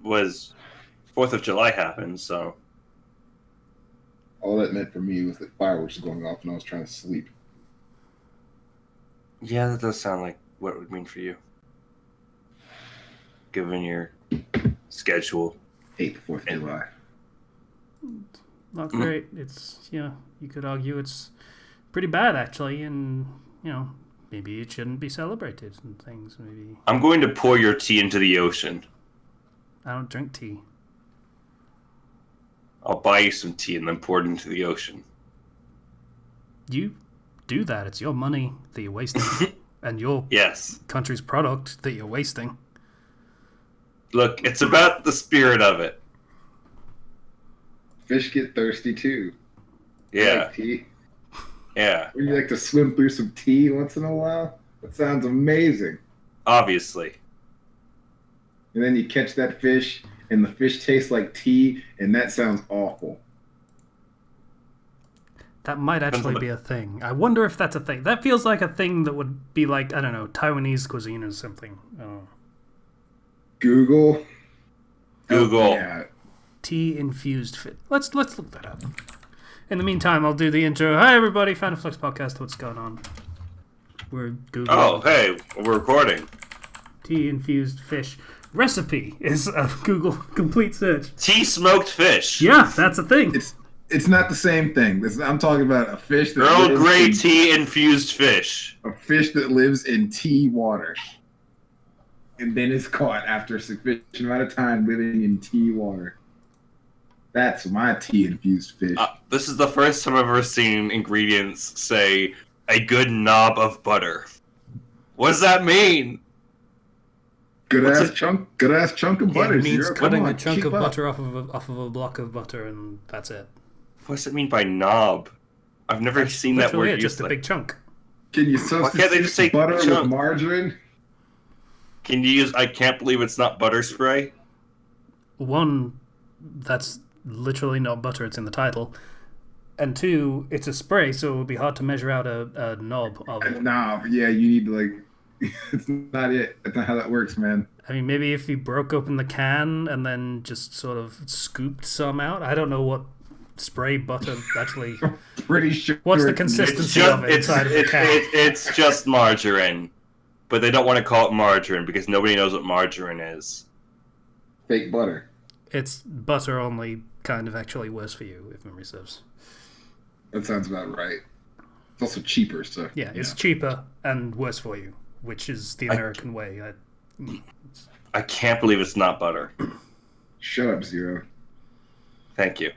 was 4th of July happened, so... All that meant for me was that fireworks were going off and I was trying to sleep. Yeah, that does sound like what it would mean for you. Given your schedule. Hate the 4th of July. Not great. It's, you could argue it's pretty bad, actually, and, maybe it shouldn't be celebrated and things, maybe. I'm going to pour your tea into the ocean. I don't drink tea. I'll buy you some tea and then pour it into the ocean. You do that. It's your money that you're wasting. And your country's product that you're wasting. Look, it's about the spirit of it. Fish get thirsty too. Yeah. Like tea. Yeah. Would you like to swim through some tea once in a while? That sounds amazing. Obviously. And then you catch that fish, and the fish tastes like tea, and that sounds awful. That might actually be a thing. I wonder if that's a thing. That feels like a thing that would be like, I don't know, Taiwanese cuisine or something. Google. Oh, yeah. Tea-infused fish. Let's look that up. In the meantime, I'll do the intro. Hi, everybody. Fandom Flux podcast. What's going on? We're Googling. Oh, hey. We're recording. Tea-infused fish. Recipe is a Google complete search. Tea smoked fish. Yeah, that's a thing. It's not the same thing. I'm talking about a fish that Earl Grey tea infused fish. A fish that lives in tea water. And then is caught after a sufficient amount of time living in tea water. That's my tea-infused fish. This is the first time I've ever seen ingredients say, a good knob of butter. What does that mean? Good ass chunk of butter. It means cutting a chunk of butter off of a block of butter, and that's it. What does it mean by knob? I've never seen that word used. Just a big chunk. Can you substitute butter with margarine? Can you use I can't believe it's not butter spray? One, that's literally not butter, it's in the title. And two, it's a spray, so it would be hard to measure out a knob of it. A knob, yeah, you need to it's not it. That's not how that works, man. I mean, maybe if you broke open the can and then just sort of scooped some out. I don't know what spray butter actually... Pretty sure. What's the consistency of it inside of the can? It's just margarine. But they don't want to call it margarine because nobody knows what margarine is. Fake butter. It's butter only, kind of actually worse for you, if memory serves. That sounds about right. It's also cheaper, so... Yeah, it's cheaper and worse for you, which is the American way. I can't believe it's not butter. Shut up, Zero. Thank you.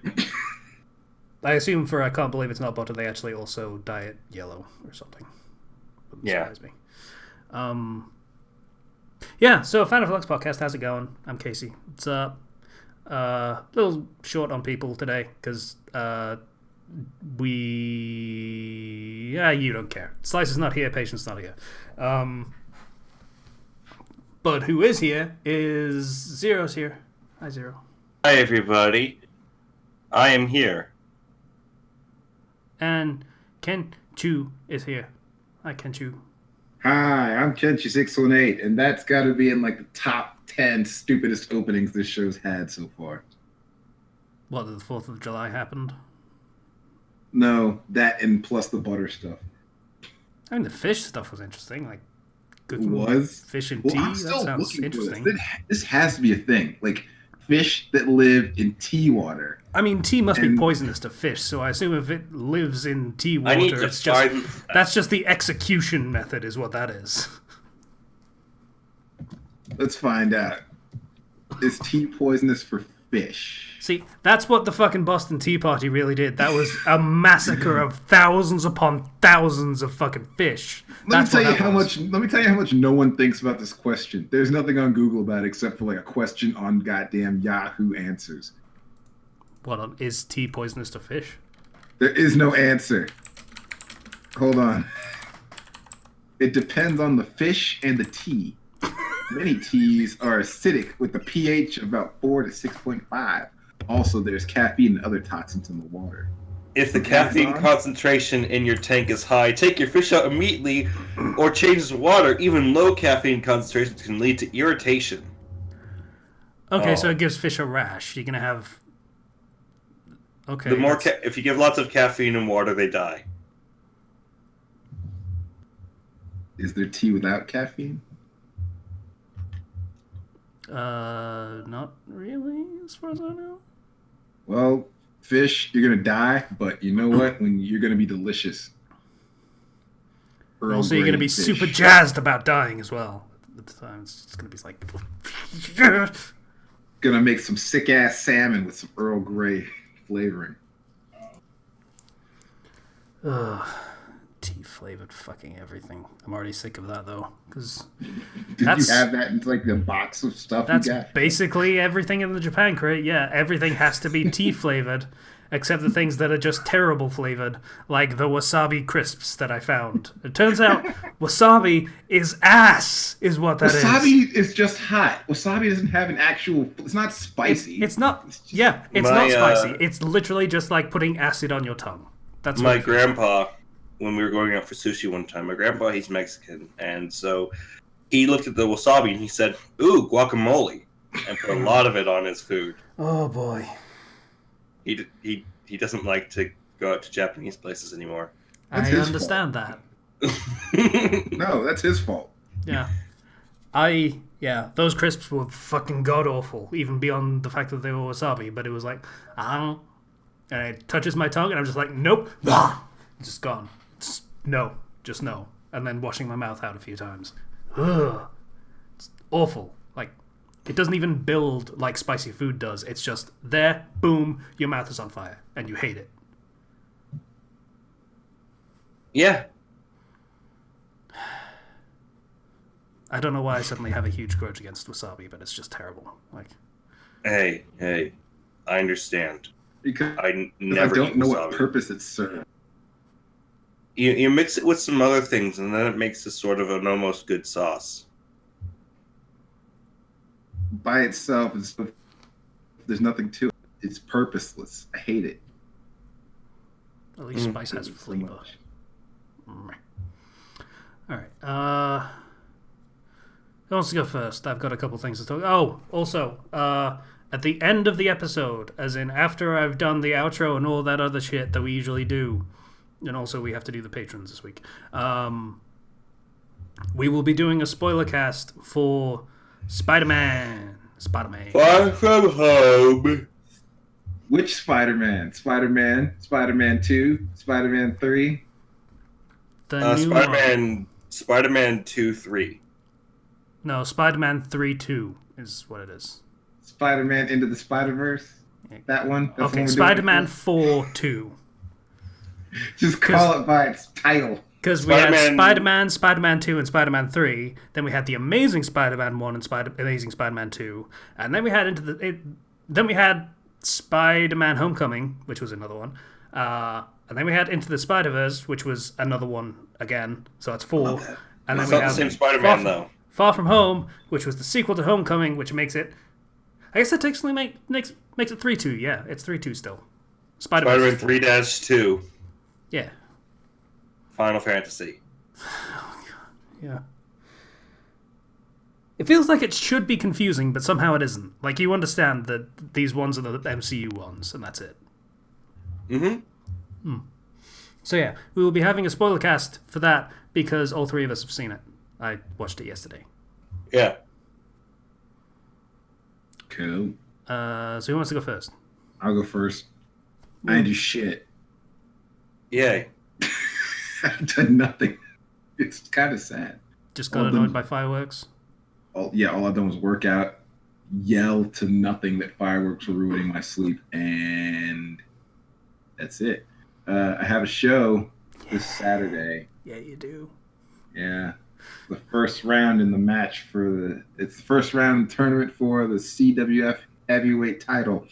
I assume for I can't believe it's not butter, they actually also dye it yellow or something. Wouldn't surprise me. Yeah, so Fandom Flux podcast, how's it going? I'm Casey. What's up? A little short on people today because you don't care. Slice is not here, Patience not here. But who is here is Zero's here. Hi, Zero. Hi, everybody. I am here. And Ken-Chu is here. Hi, Ken-Chu. Hi, I'm Kenchi618, and that's got to be in the top 10 stupidest openings this show's had so far. What, the 4th of July happened? No, that and plus the butter stuff. I mean, the fish stuff was interesting. Fish and tea. I'm still that sounds looking interesting. For this has to be a thing. Fish that live in tea water. I mean, tea must be poisonous to fish, so I assume if it lives in tea water, that's just the execution method is what that is. Let's find out. Is tea poisonous for fish? See, that's what the fucking Boston Tea Party really did. That was a massacre of thousands upon thousands of fucking fish. Let me tell you how much no one thinks about this question. There's nothing on Google about it except for a question on goddamn Yahoo Answers. What, is tea poisonous to fish? There is no answer. Hold on. It depends on the fish and the tea. Many teas are acidic with a pH of about 4 to 6.5. Also, there's caffeine and other toxins in the water. If the caffeine concentration in your tank is high, take your fish out immediately or change the water. Even low caffeine concentrations can lead to irritation. Okay, so it gives fish a rash. You're gonna have. Okay. The more if you give lots of caffeine and water, they die. Is there tea without caffeine? Not really, as far as I know. Well, fish, you're gonna die, but you know what? When you're gonna be delicious. Also, you're gonna be super jazzed about dying as well. At the time, it's just gonna be like. Gonna make some sick ass salmon with some Earl Grey flavoring. Ugh. Tea flavored fucking everything. I'm already sick of that though, because Did you have that in like the box of stuff? That's you got? basically everything in the Japan crate. Yeah, everything has to be tea flavored, except the things that are just terrible flavored, like the wasabi crisps that I found. It turns out wasabi is ass, is what that is. Wasabi is just hot. Wasabi doesn't have an actual. It's not spicy. It's not. It's not spicy. It's literally just like putting acid on your tongue. That's my grandpa. When we were going out for sushi one time, my grandpa, he's Mexican, and so he looked at the wasabi and he said, "Ooh, guacamole," and put a lot of it on his food. Oh boy. He doesn't like to go out to Japanese places anymore. I understand that. No, that's his fault. Yeah. Those crisps were fucking god awful, even beyond the fact that they were wasabi, but it was like, and it touches my tongue and I'm just like, nope, just gone. Just no. And then washing my mouth out a few times. Ugh. It's awful. Like, it doesn't even build like spicy food does. It's just there, boom, your mouth is on fire, and you hate it. Yeah. I don't know why I suddenly have a huge grudge against wasabi, but it's just terrible. Like, hey, I understand. Because I never don't know wasabi. what purpose it serves. You mix it with some other things, and then it makes a sort of an almost good sauce. By itself, there's nothing to it. It's purposeless. I hate it. At least spice has flavor. Alright, who wants to go first? I've got a couple things to talk. Oh, also, at the end of the episode, as in after I've done the outro and all that other shit that we usually do, and also we have to do the patrons this week, we will be doing a spoiler cast for Spider-Man. Far From Home. Which Spider-Man? Spider-Man 2? Spider-Man 3? The new one. Spider-Man 2-3. No, Spider-Man 3-2 is what it is. Spider-Man Into the Spider-Verse? That one? That's okay, Spider-Man 4-2. Just call it by its title. Because we had Spider-Man, Spider-Man 2, and Spider-Man 3. Then we had the Amazing Spider-Man 1 and Amazing Spider-Man 2. And then we had Spider-Man Homecoming, which was another one. And then we had Into the Spider-Verse, which was another one again. So that's 4. And then it's we not have the same Spider-Man, though. Far From Home, which was the sequel to Homecoming, which makes it... I guess that technically makes it 3-2. Yeah, it's 3-2 still. Spider-Man 3-2. Yeah. Final Fantasy. Yeah. It feels like it should be confusing, but somehow it isn't. Like, you understand that these ones are the MCU ones, and that's it. Mm-hmm. So yeah, we will be having a spoiler cast for that, because all 3 of us have seen it. I watched it yesterday. Yeah. Cool. So who wants to go first? I'll go first. I didn't do shit. Yay. I've done nothing. It's kind of sad. Just got annoyed by fireworks? All I've done was work out, yell to nothing that fireworks were ruining my sleep, and that's it. I have a show this Saturday. Yeah, you do. Yeah. The first round in the match it's the first round tournament for the CWF heavyweight title.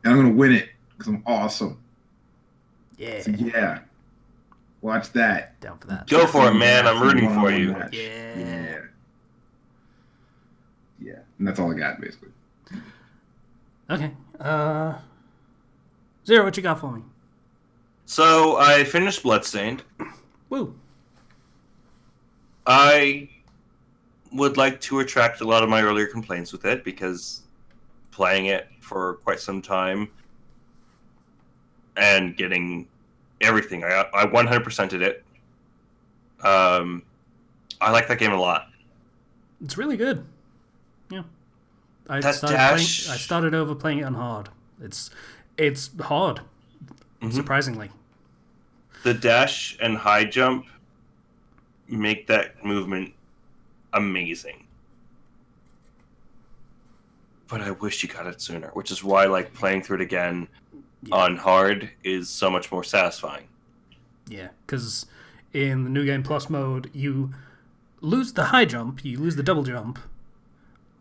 And I'm going to win it because I'm awesome. Yeah. So yeah. Watch that. Down for that. Go for it, man. I'm rooting for you. Yeah. Yeah. And that's all I got, basically. Okay. Zero, what you got for me? So, I finished Bloodstained. Woo. I would like to retract a lot of my earlier complaints with it, because playing it for quite some time and getting everything, I 100%ed it. I like that game a lot. It's really good. Yeah. I That dash... started over playing it on hard. It's hard, surprisingly. The dash and high jump make that movement amazing. But I wish you got it sooner, which is why like playing through it again on hard is so much more satisfying. Yeah, because in the New Game Plus mode, you lose the high jump, you lose the double jump,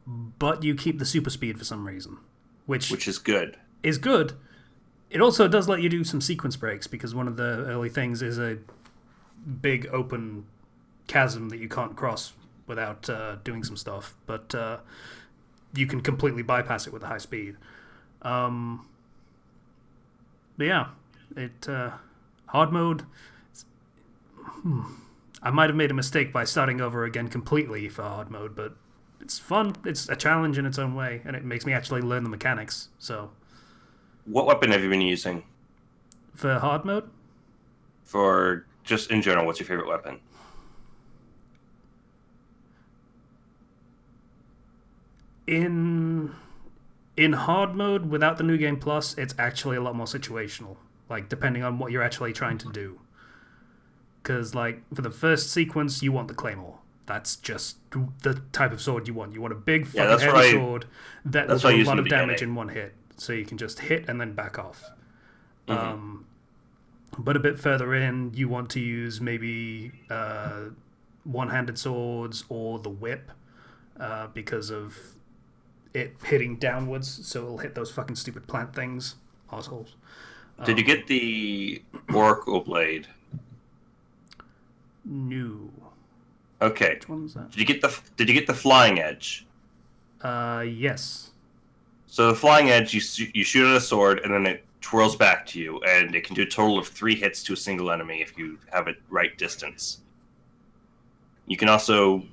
but you keep the super speed for some reason. Which is good. Is good. It also does let you do some sequence breaks, because one of the early things is a big open chasm that you can't cross without doing some stuff, but you can completely bypass it with a high speed. But yeah, hard mode. I might have made a mistake by starting over again completely for hard mode, but it's fun. It's a challenge in its own way, and it makes me actually learn the mechanics. So, what weapon have you been using for hard mode? For just in general, what's your favorite weapon? In hard mode, without the New Game Plus, it's actually a lot more situational. Like, depending on what you're actually trying to do. Because, like, for the first sequence, you want the Claymore. That's just the type of sword you want. You want a big fucking heavy sword that will do a lot of damage in one hit. So you can just hit and then back off. Mm-hmm. But a bit further in, you want to use maybe one-handed swords or the whip because of it hitting downwards, so it'll hit those fucking stupid plant things. Assholes. Did you get the Oracle Blade? No. Okay. Which one was that? Did you get the Flying Edge? Yes. So the Flying Edge, you shoot at a sword, and then it twirls back to you, and it can do a total of 3 hits to a single enemy if you have it right distance. You can also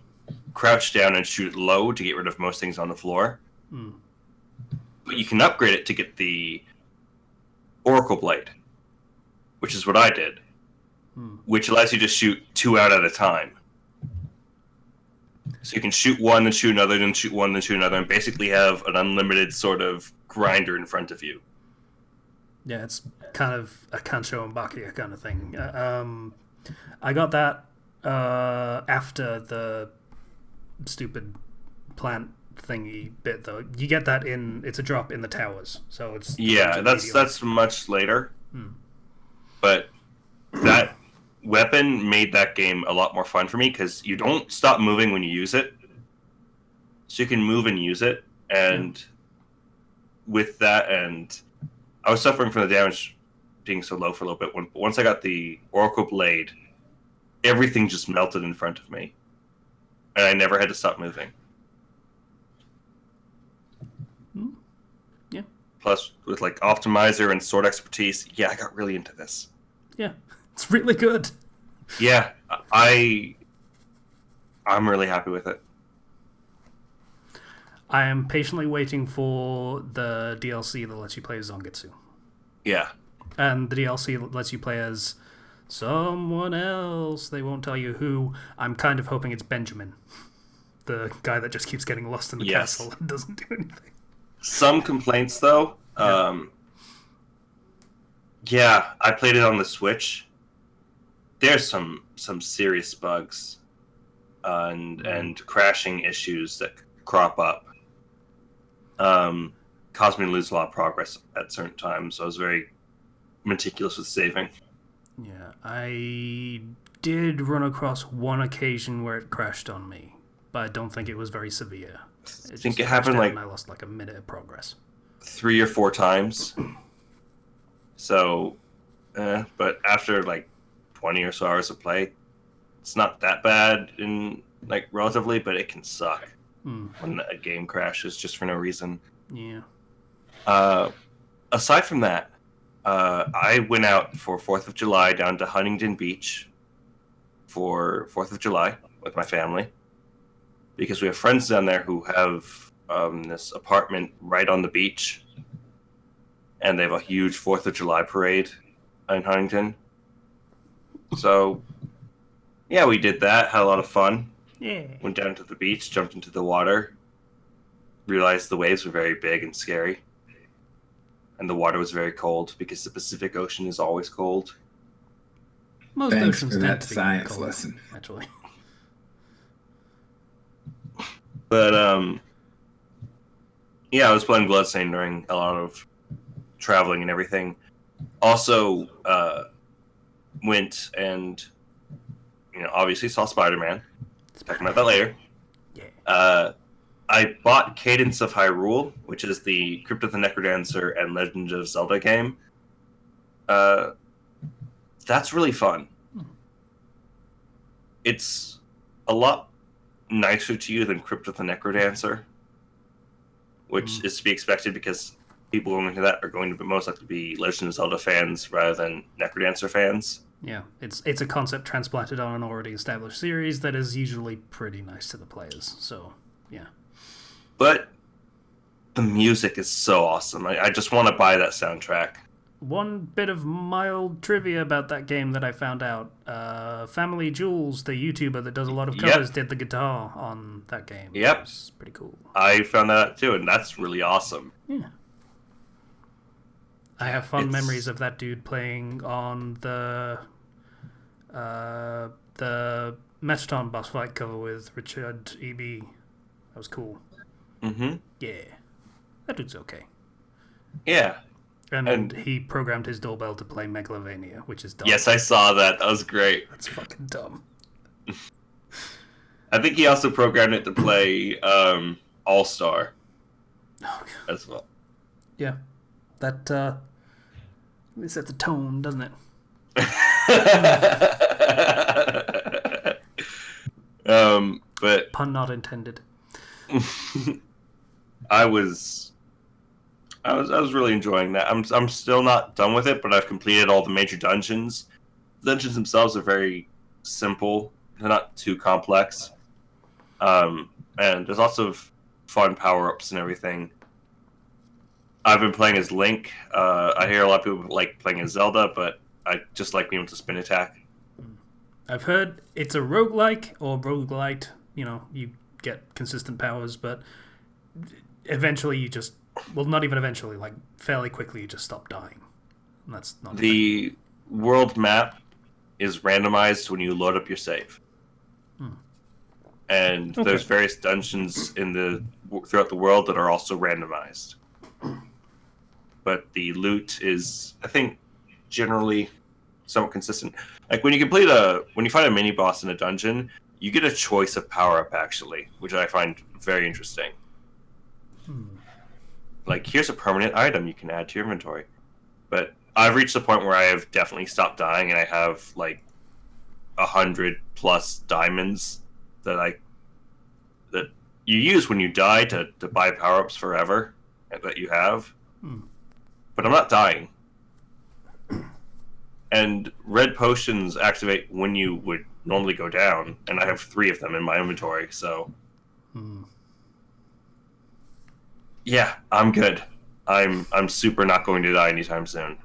crouch down and shoot it low to get rid of most things on the floor. But you can upgrade it to get the Oracle Blade, which is what I did, which allows you to shoot 2 out at a time. So you can shoot one, then shoot another, then shoot one, then shoot another, and basically have an unlimited sort of grinder in front of you. Yeah, it's kind of a Kancho and Bakuya kind of thing. I got that after the stupid plant thingy bit, though. You get that it's a drop in the towers, so it's that's much later. But that weapon made that game a lot more fun for me, because you don't stop moving when you use it, so you can move and use it. And with that, and I was suffering from the damage being so low for a little bit. Once I got the Oracle Blade, everything just melted in front of me, and I never had to stop moving. Yeah. Plus, with like optimizer and sword expertise, I got really into this. Yeah, it's really good. Yeah, I'm really happy with it. I am patiently waiting for the DLC that lets you play as Zangetsu. Yeah. And the DLC that lets you play as someone else. They won't tell you who. I'm kind of hoping it's Benjamin. The guy that just keeps getting lost in the castle and doesn't do anything. Some complaints, though. I played it on the Switch. There's some serious bugs and crashing issues that crop up. Caused me to lose a lot of progress at certain times, so I was very meticulous with saving. Yeah, I did run across one occasion where it crashed on me, but I don't think it was very severe. I think it happened and I lost like a minute of progress. 3 or 4 times. So, but after like 20 or so hours of play, it's not that bad in like relatively, but it can suck when a game crashes just for no reason. Yeah. Aside from that, I went out for 4th of July down to Huntington Beach for 4th of July with my family. because we have friends down there who have this apartment right on the beach, and they have a huge 4th of July parade in Huntington. So, yeah, we did that. Had a lot of fun. Yeah. Went down to the beach, jumped into the water, realized the waves were very big and scary. And the water was very cold because the Pacific Ocean is always cold. Most Thanks oceans for tend that to be science cold, lesson. actually. But, yeah, I was playing Bloodstained during a lot of traveling and everything. Also, went and, obviously saw Spider-Man. Talking about that later. Yeah. I bought Cadence of Hyrule, which is the Crypt of the Necrodancer and Legend of Zelda game. That's really fun. It's a lot nicer to you than Crypt of the Necrodancer, which is to be expected because people going into that are going to most likely be Legend of Zelda fans rather than Necrodancer fans. Yeah, it's a concept transplanted on an already established series that is usually pretty nice to the players. So, yeah. But the music is so awesome. I just want to buy that soundtrack. One bit of mild trivia about that game that I found out. Family Jules, the YouTuber that does a lot of covers, did the guitar on that game. Yep. It's pretty cool. I found that out too, and that's really awesome. Yeah. I have fond memories of that dude playing on the Mettaton boss fight cover with Richard E.B. That was cool. Mm-hmm. Yeah. That dude's okay. Yeah. And he programmed his doorbell to play Megalovania, which is dumb. Yes, I saw that. That was great. That's fucking dumb. I think he also programmed it to play All-Star as well. Yeah. That it sets a tone, doesn't it? But pun not intended. I was really enjoying that. I'm still not done with it, but I've completed all the major dungeons. The dungeons themselves are very simple. They're not too complex. And there's lots of fun power-ups and everything. I've been playing as Link. I hear a lot of people like playing as Zelda, but I just like being able to spin attack. I've heard it's a roguelike or roguelite. You get consistent powers, but eventually you just... Well, not even eventually. Like, fairly quickly you just stop dying. And that's not the world map is randomized when you load up your save. And there's various dungeons throughout the world that are also randomized. But the loot is, I think, generally somewhat consistent. Like when you find a mini boss in a dungeon, you get a choice of power up actually, which I find very interesting. Like here's a permanent item you can add to your inventory. But I've reached the point where I have definitely stopped dying, and I have like 100+ diamonds that you use when you die to buy power ups forever that you have. But I'm not dying. And red potions activate when you would normally go down, and I have 3 of them in my inventory, so... Yeah, I'm good. I'm super not going to die anytime soon.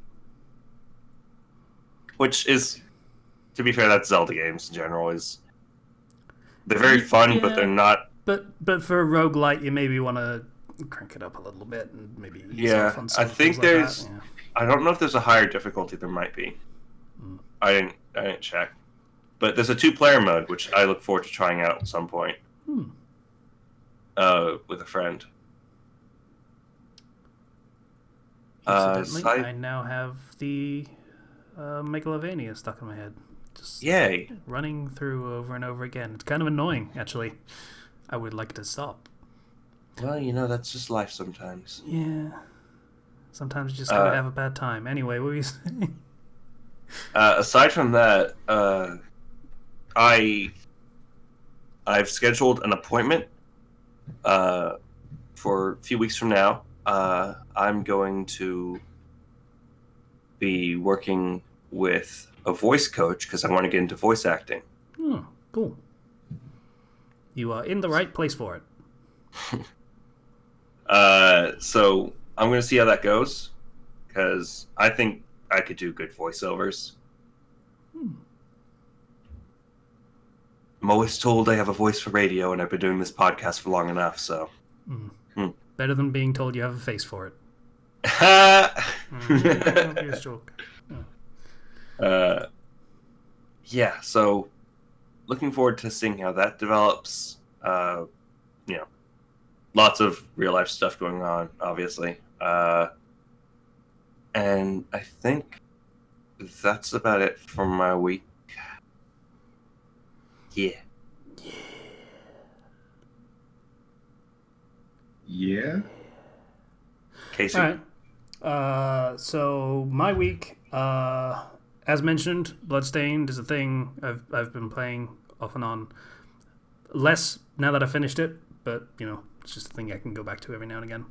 Which is, to be fair, that's Zelda games in general. They're very fun, but they're not... But for a roguelite, you maybe want to crank it up a little bit and maybe ease off on some I think things there's... Like that. I don't know if there's a higher difficulty. There might be. I didn't check. But there's a 2-player mode, which I look forward to trying out at some point. With a friend. Incidentally, I now have the Megalovania stuck in my head. Just Yay! Running through over and over again. It's kind of annoying, actually. I would like to stop. Well, that's just life sometimes. Yeah. Sometimes you just gotta have a bad time. Anyway, what were you saying? Aside from that, I've scheduled an appointment for a few weeks from now. I'm going to be working with a voice coach because I want to get into voice acting. Oh, cool. You are in the right place for it. So I'm going to see how that goes, because I think I could do good voiceovers. I'm always told I have a voice for radio, and I've been doing this podcast for long enough, so... Better than being told you have a face for it. Obvious joke. Yeah, so looking forward to seeing how that develops. Lots of real life stuff going on, obviously. And I think that's about it for my week. Yeah. Yeah. Casey. All right. So my week, as mentioned, Bloodstained is a thing I've been playing off and on. Less now that I finished it, but it's just a thing I can go back to every now and again.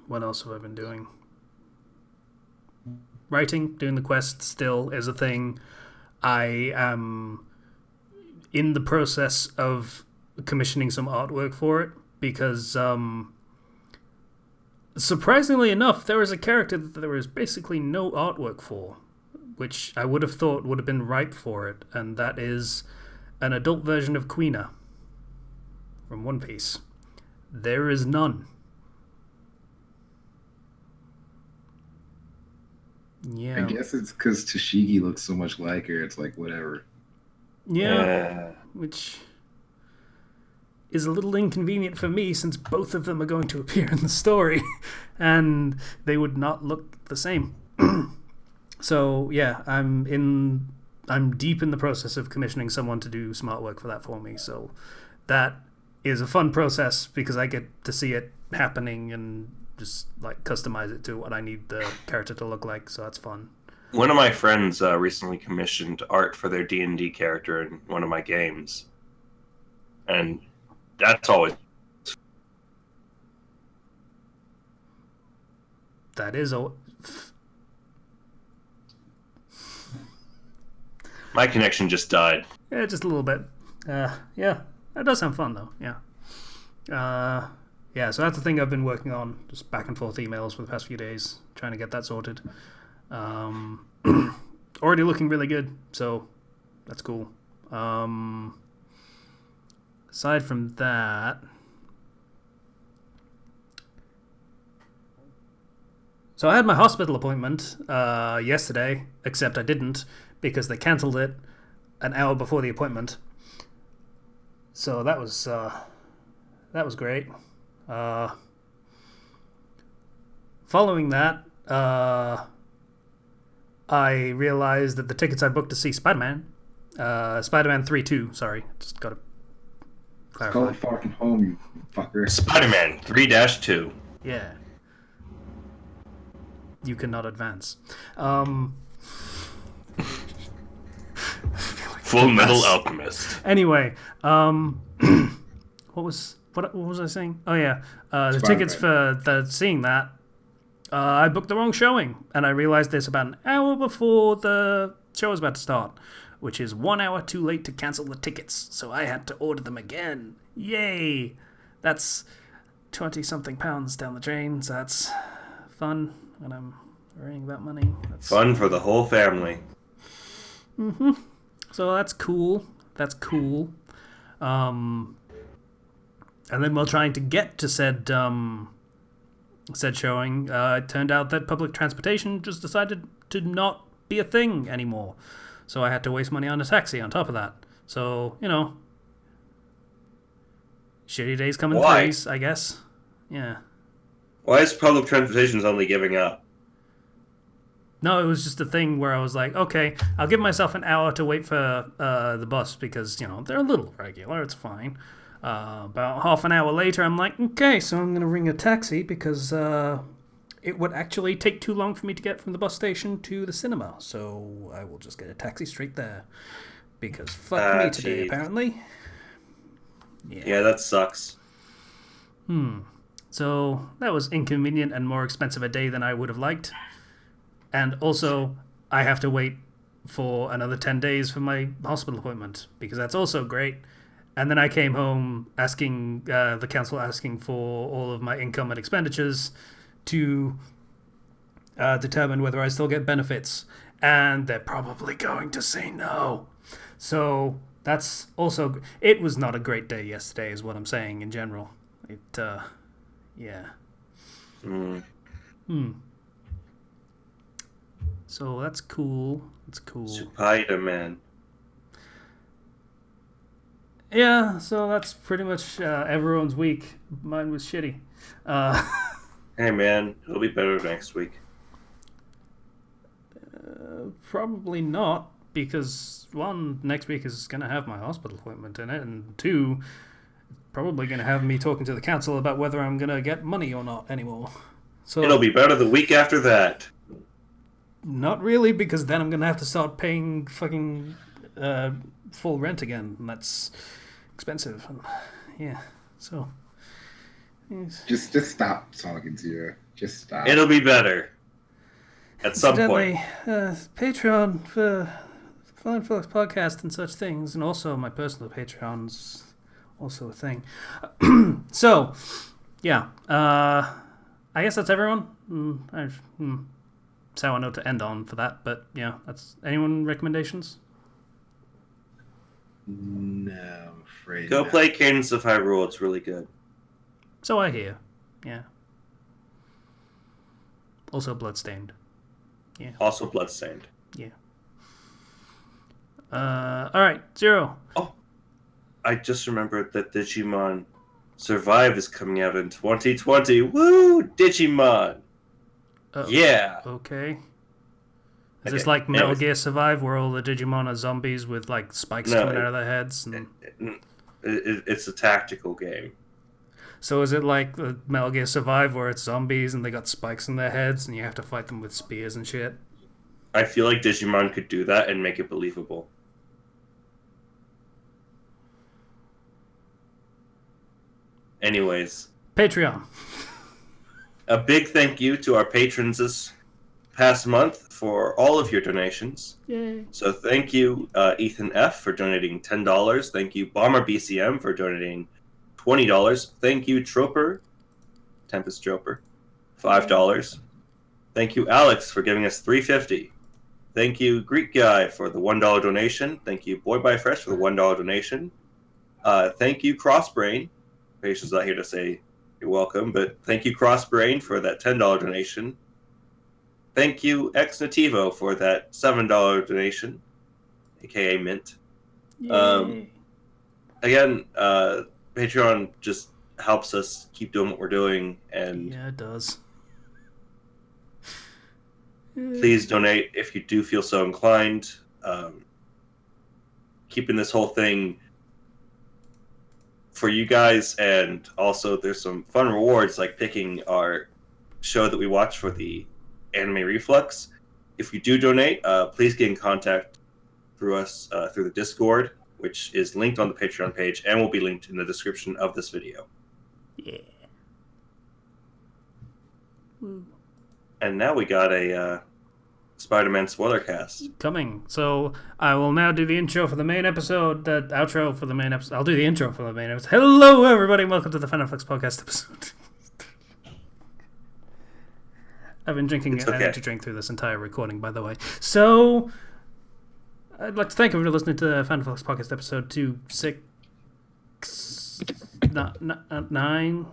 What else have I been doing? Writing, doing the quest still is a thing. I am in the process of commissioning some artwork for it because, surprisingly enough, there is a character that there is basically no artwork for, which I would have thought would have been ripe for it, and that is an adult version of Quina from One Piece. There is none. Yeah. I guess it's because Tashigi looks so much like her. It's like, whatever. Yeah. Which is a little inconvenient for me since both of them are going to appear in the story and they would not look the same. So, yeah, I'm deep in the process of commissioning someone to do some artwork for that for me. So that is a fun process because I get to see it happening and just like customize it to what I need the character to look like. So that's fun. One of my friends recently commissioned art for their D&D character in one of my games. And that's always... That is a... My connection just died. Yeah, just a little bit. Yeah, that does sound fun though. Yeah. Yeah, so that's the thing I've been working on. Just back and forth emails for the past few days, trying to get that sorted. Already looking really good, so that's cool. Aside from that, so I had my hospital appointment yesterday, except I didn't because they cancelled it an hour before the appointment. So that was great. Following that, I realized that the tickets I booked to see Spider-Man 3-2, sorry, just gotta clarify. Call it fucking home, you fucker. Spider-Man 3-2. Yeah. You cannot advance. Full Metal Alchemist. Anyway, what was I saying? Oh yeah, the tickets for seeing that. I booked the wrong showing, and I realized this about an hour before the show was about to start, which is 1 hour too late to cancel the tickets. So I had to order them again. Yay! That's 20-something pounds down the drain. So that's fun when I'm worrying about money. That's fun for the whole family. Mm-hmm. So that's cool. That's cool. And then while trying to get to said showing, it turned out that public transportation just decided to not be a thing anymore. So I had to waste money on a taxi on top of that. So, shitty days come in threes, I guess. Yeah. Why is public transportation only giving up? No, it was just a thing where I was like, okay, I'll give myself an hour to wait for the bus because, they're a little regular. It's fine. About half an hour later, I'm like, okay, so I'm going to ring a taxi because it would actually take too long for me to get from the bus station to the cinema. So I will just get a taxi straight there because fuck me today, geez. Apparently. Yeah, that sucks. So that was inconvenient and more expensive a day than I would have liked. And also, I have to wait for another 10 days for my hospital appointment, because that's also great. And then I came home asking the council asking for all of my income and expenditures to determine whether I still get benefits. And they're probably going to say no. So that's also... It was not a great day yesterday, is what I'm saying in general. Yeah. So that's cool. It's cool. Spider-Man. Yeah, so that's pretty much everyone's week. Mine was shitty. Hey, man, it'll be better next week. Probably not, because one, next week is going to have my hospital appointment in it, and two, probably going to have me talking to the council about whether I'm going to get money or not anymore. So it'll be better the week after that. Not really, because then I'm going to have to start paying fucking full rent again, and that's expensive. And yeah, so... Just stop talking to her. Just stop. It'll be better. At some point. Patreon for Fandom Flux podcast and such things, and also my personal Patreon's also a thing. So, yeah. I guess that's everyone. That's how I know to end on for that, but yeah, that's... Anyone recommendations? No, I'm afraid Go not. play Cadence of Hyrule, it's really good. So I hear. Yeah. Also Bloodstained. Yeah. Also Bloodstained. Yeah. Alright, Zero. Oh, I just remembered that Digimon Survive is coming out in 2020. Woo! Digimon! Yeah! Okay. Is this like Metal Gear Survive, where all the Digimon are zombies with like spikes coming out of their heads? And... It's a tactical game. So is it like the Metal Gear Survive, where it's zombies and they got spikes in their heads and you have to fight them with spears and shit? I feel like Digimon could do that and make it believable. Anyways. Patreon. A big thank you to our patrons this past month for all of your donations. Yay. So thank you, Ethan F., for donating $10. Thank you, Bomber BCM, for donating $20. Thank you, Troper, Tempest Troper, $5. Thank you, Alex, for giving us $3.50. Thank you, Greek Guy, for the $1 donation. Thank you, Boy by Fresh, for the $1 donation. Thank you, Crossbrain. Patient's not here to say you're welcome, but thank you, Crossbrain, for that $10 donation. Thank you, Ex Nativo, for that $7 donation, aka Mint. Again, Patreon just helps us keep doing what we're doing, and yeah, it does. Please donate if you do feel so inclined. Keeping this whole thing for you guys, and also there's some fun rewards like picking our show that we watch for the Anime Reflux. If you do donate, please get in contact through us through the Discord, which is linked on the Patreon page and will be linked in the description of this video. Yeah. And now we got a Spider-Man spoiler cast coming. So I will now do the intro for the main episode, the outro for the main episode. I'll do the intro for the main episode. Hello, everybody. Welcome to the Fandom Flux podcast episode. I've been drinking. Okay. I need to drink through this entire recording, by the way. So I'd like to thank everyone for listening to the Fandom Flux podcast episode 269.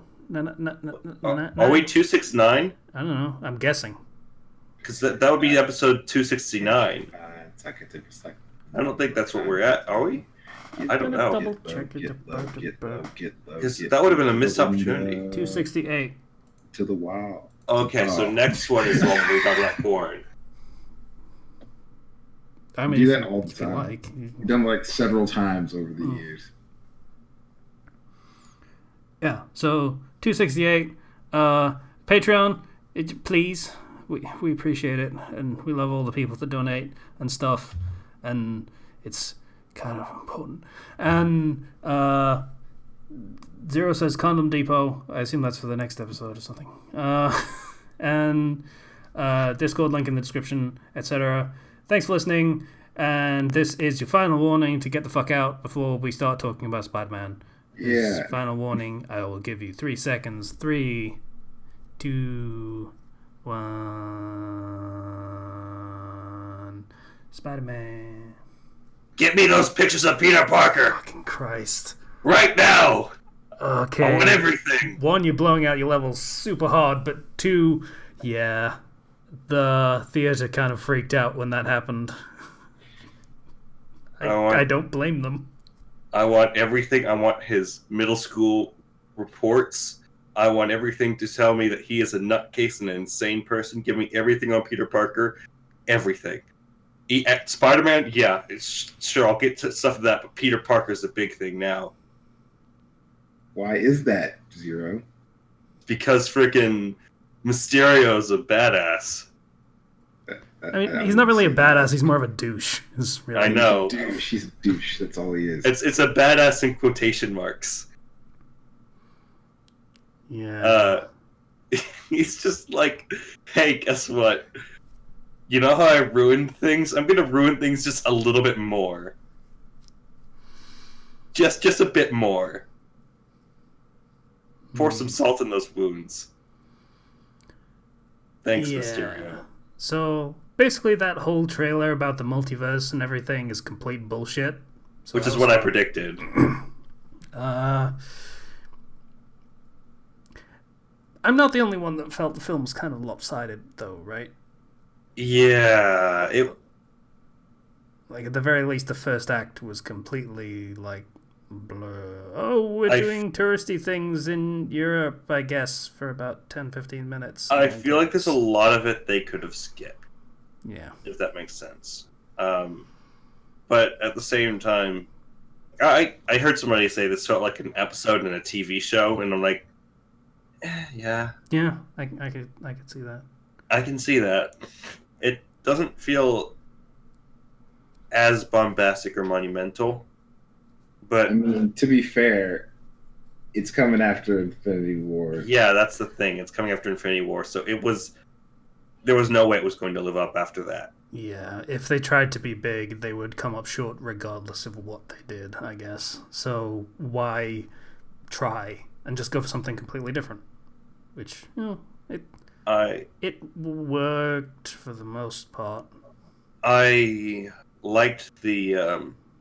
Are we 269? I don't know. I'm guessing. Because that would be episode 269. Second, take a second. I don't think that's what we're at. Are we? I don't know. Double check it. Because that would have been a missed opportunity. 268. To the wild. Okay, so next one is the one where we talk about porn. I mean, do that all the if you time. like. We've done like several times over the years. Yeah, so 268. Patreon, please. We appreciate it, and we love all the people that donate and stuff, and it's kind of important. And Zero says Condom Depot. I assume that's for the next episode or something. And Discord link in the description, etc. Thanks for listening, And this is your final warning to get the fuck out before we start talking about Spider-Man. This Yeah. final warning, I will give you 3 seconds. 3, 2, 1. Spider-Man. Get me those pictures of Peter Parker Fucking Christ. right now. Okay. I want everything. 1, you're blowing out your levels super hard, but 2, yeah, the theater kind of freaked out when that happened. I don't blame them. I want everything. I want his middle school reports. I want everything to tell me that he is a nutcase and an insane person. Give me everything on Peter Parker. Everything. Spider-Man, yeah, sure, I'll get to stuff of that, but Peter Parker's the big thing now. Why is that, Zero? Because freaking Mysterio's a badass. I mean, he's not really a badass, he's more of a douche. Really I know. Douche. He's a douche. That's all he is. It's a badass in quotation marks. Yeah. He's just like, hey, guess what? You know how I ruined things? I'm gonna ruin things just a little bit more. Just a bit more. Pour some salt in those wounds. Thanks, Mysterio. So basically, that whole trailer about the multiverse and everything is complete bullshit. So Which is what I predicted. I'm not the only one that felt the film was kind of lopsided, though, right? Yeah, Like, at the very least, the first act was completely, like, blur. Oh, we're doing touristy things in Europe, I guess, for about 10-15 minutes. I feel like there's a lot of it they could have skipped. Yeah. If that makes sense. But at the same time, I heard somebody say this felt like an episode in a TV show, and I'm like, yeah. Yeah, I could see that. I can see that. It doesn't feel as bombastic or monumental, but I mean, to be fair, it's coming after Infinity War. Yeah, that's the thing. It's coming after Infinity War, so there was no way it was going to live up after that. Yeah, if they tried to be big, they would come up short regardless of what they did, I guess. So why try and just go for something completely different? Which, it worked for the most part. I liked the,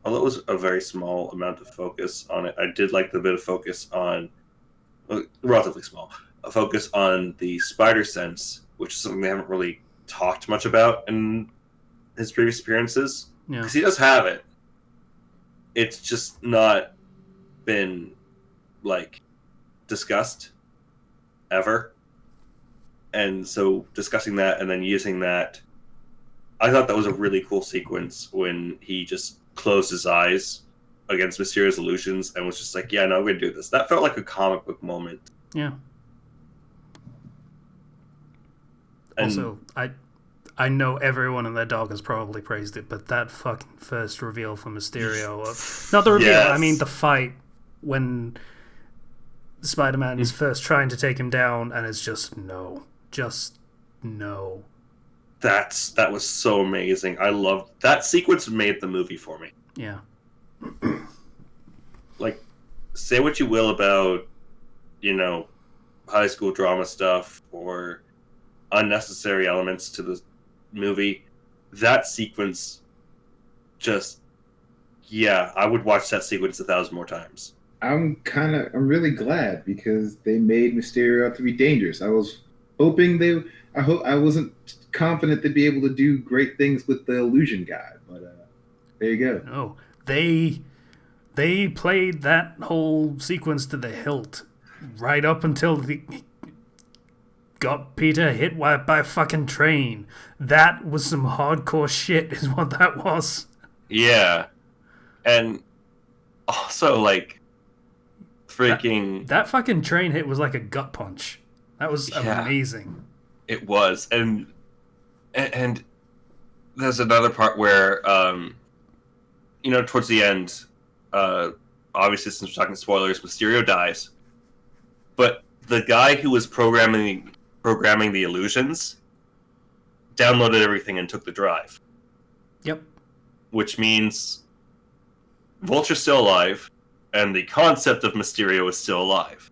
although it was a very small amount of focus on it, I did like the bit of focus on, relatively small, a focus on the spider sense, which is something they haven't really talked much about in his previous appearances. Yeah. Because he does have it. It's just not been, like, discussed ever. And so discussing that and then using that, I thought that was a really cool sequence when he just closed his eyes against Mysterio's illusions and was just like, yeah, no, I'm going to do this. That felt like a comic book moment. Yeah. And also, I know everyone and their dog has probably praised it, but that fucking first reveal from Mysterio, not the reveal, Yes. I mean the fight when Spider-Man is first trying to take him down and it's just no. that was so amazing. I loved that sequence. Made the movie for me. Yeah. Like, say what you will about, high school drama stuff or unnecessary elements to the movie, that sequence I would watch that sequence 1,000 more times. I'm really glad because they made Mysterio out to be dangerous. I was hoping I wasn't confident they'd be able to do great things with the illusion guy, but there you go. No, they played that whole sequence to the hilt right up until he got Peter hit by a fucking train. That was some hardcore shit is what that was. Yeah. And also, like, freaking... That fucking train hit was like a gut punch. That was amazing. It was. And there's another part where, towards the end, obviously, since we're talking spoilers, Mysterio dies. But the guy who was programming the illusions downloaded everything and took the drive. Yep. which means Vulture's still alive, and the concept of Mysterio is still alive.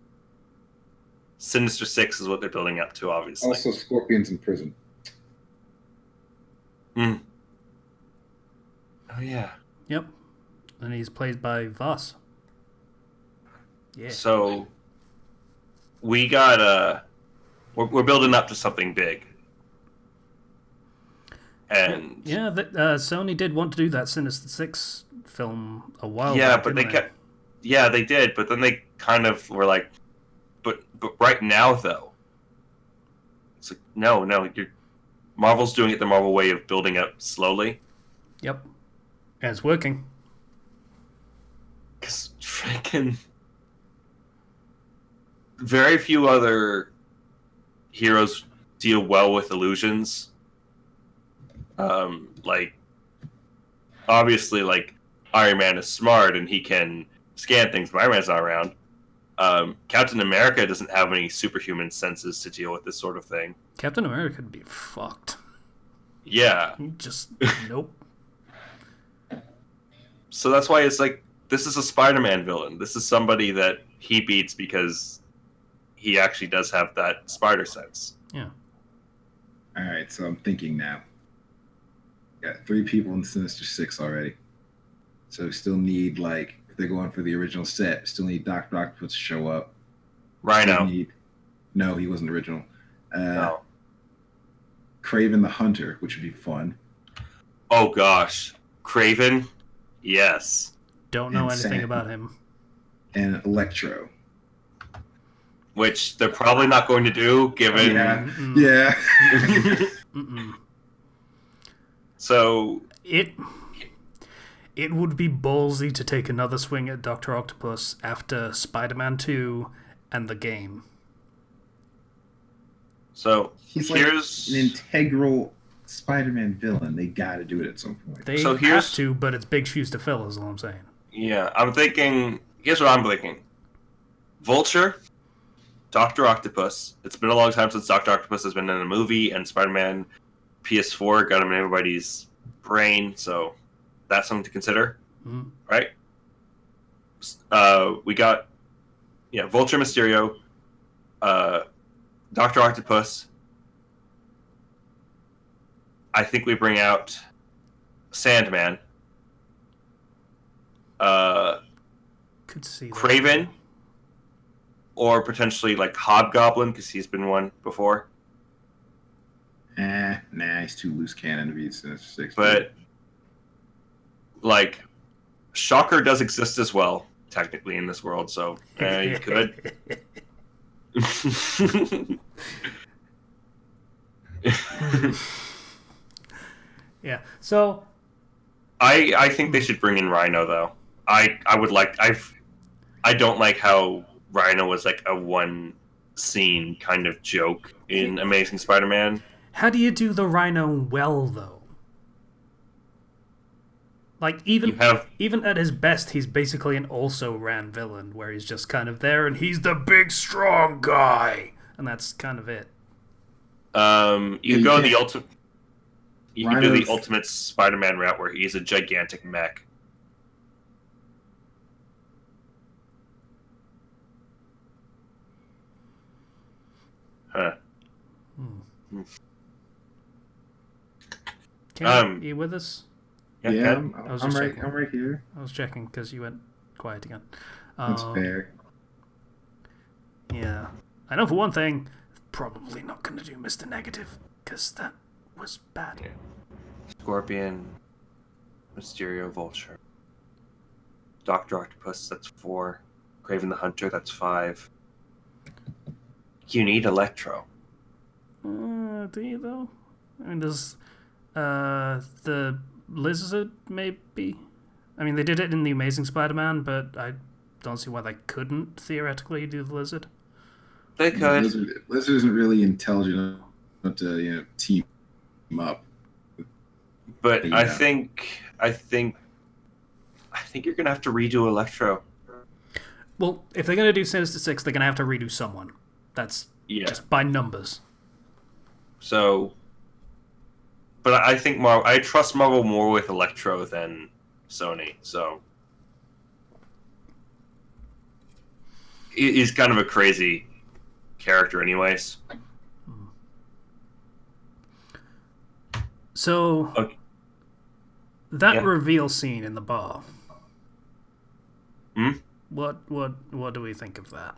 Sinister Six is what they're building up to, obviously. Also, Scorpion's in prison. Oh, yeah. Yep. And he's played by Voss. Yeah. So, we got, we're building up to something big. And... Yeah, Sony did want to do that Sinister Six film a while back, Yeah, but they kept... Yeah, they did, but then they kind of were like, but right now, though, it's like, no, Marvel's doing it the Marvel way of building up slowly. Yep. And it's working. Because freaking very few other heroes deal well with illusions. Like, obviously, like, Iron Man is smart and he can scan things, but Iron Man's not around. Captain America doesn't have any superhuman senses to deal with this sort of thing. Captain America would be fucked. Yeah. Just, nope. So that's why it's like, this is a Spider-Man villain. This is somebody that he beats because he actually does have that spider sense. Yeah. Alright, so I'm thinking now. Got 3 people in Sinister Six already. So we still need, like, if they're going for the original set, still need Dr. Octopus to show up. Rhino. No, he wasn't original. No. Kraven the Hunter, which would be fun. Oh gosh. Kraven? Yes. Don't know And anything Sam. about him. And Electro. Which they're probably not going to do, given... Yeah. So... It would be ballsy to take another swing at Dr. Octopus after Spider-Man 2 and the game. So, He's here's... like an integral Spider-Man villain. They gotta do it at some point. They So have here's- to, but it's big shoes to fill, is all I'm saying. Yeah, I'm thinking... Here's what I'm thinking. Vulture, Dr. Octopus. It's been a long time since Dr. Octopus has been in a movie, and Spider-Man PS4 got him in everybody's brain, so that's something to consider, right? We got, Vulture, Mysterio, Dr. Octopus. I think we bring out Sandman. Could see that. Kraven, or potentially like Hobgoblin, because he's been one before. Nah, he's too loose cannon to be Sinister Six. But like, Shocker does exist as well, technically, in this world, so you could. Yeah. So I think they should bring in Rhino though. I don't like how Rhino was like a one scene kind of joke in Amazing Spider-Man. how do you do the Rhino well, though? Like, even at his best, he's basically an also-ran villain, where he's just kind of there, and he's the big, strong guy, and that's kind of it. You can go the ultimate. You can do Rhino's- the ultimate Spider-Man route where he's a gigantic mech. Huh. Ken, you with us? Yeah, Ted? I'm was just right. checking. I'm right here. I was checking because you went quiet again. That's fair. Yeah. I know for one thing, probably not going to do Mr. Negative, because that was bad. Yeah. Scorpion, Mysterio, Vulture, Dr. Octopus, that's 4. Kraven the Hunter, that's 5. You need Electro. Do you, though? I mean, there's the Lizard, maybe? I mean, they did it in The Amazing Spider-Man, but I don't see why they couldn't, theoretically, do the Lizard. They could. Lizard isn't really intelligent enough to team up. But Yeah. I think you're gonna have to redo Electro. Well, if they're going to do Sinister Six, they're going to have to redo someone. That's Yeah. just by numbers. So but I think I trust Marvel more with Electro than Sony. So he's kind of a crazy character, anyways. So Okay. that reveal scene in the bar. Hmm? What do we think of that?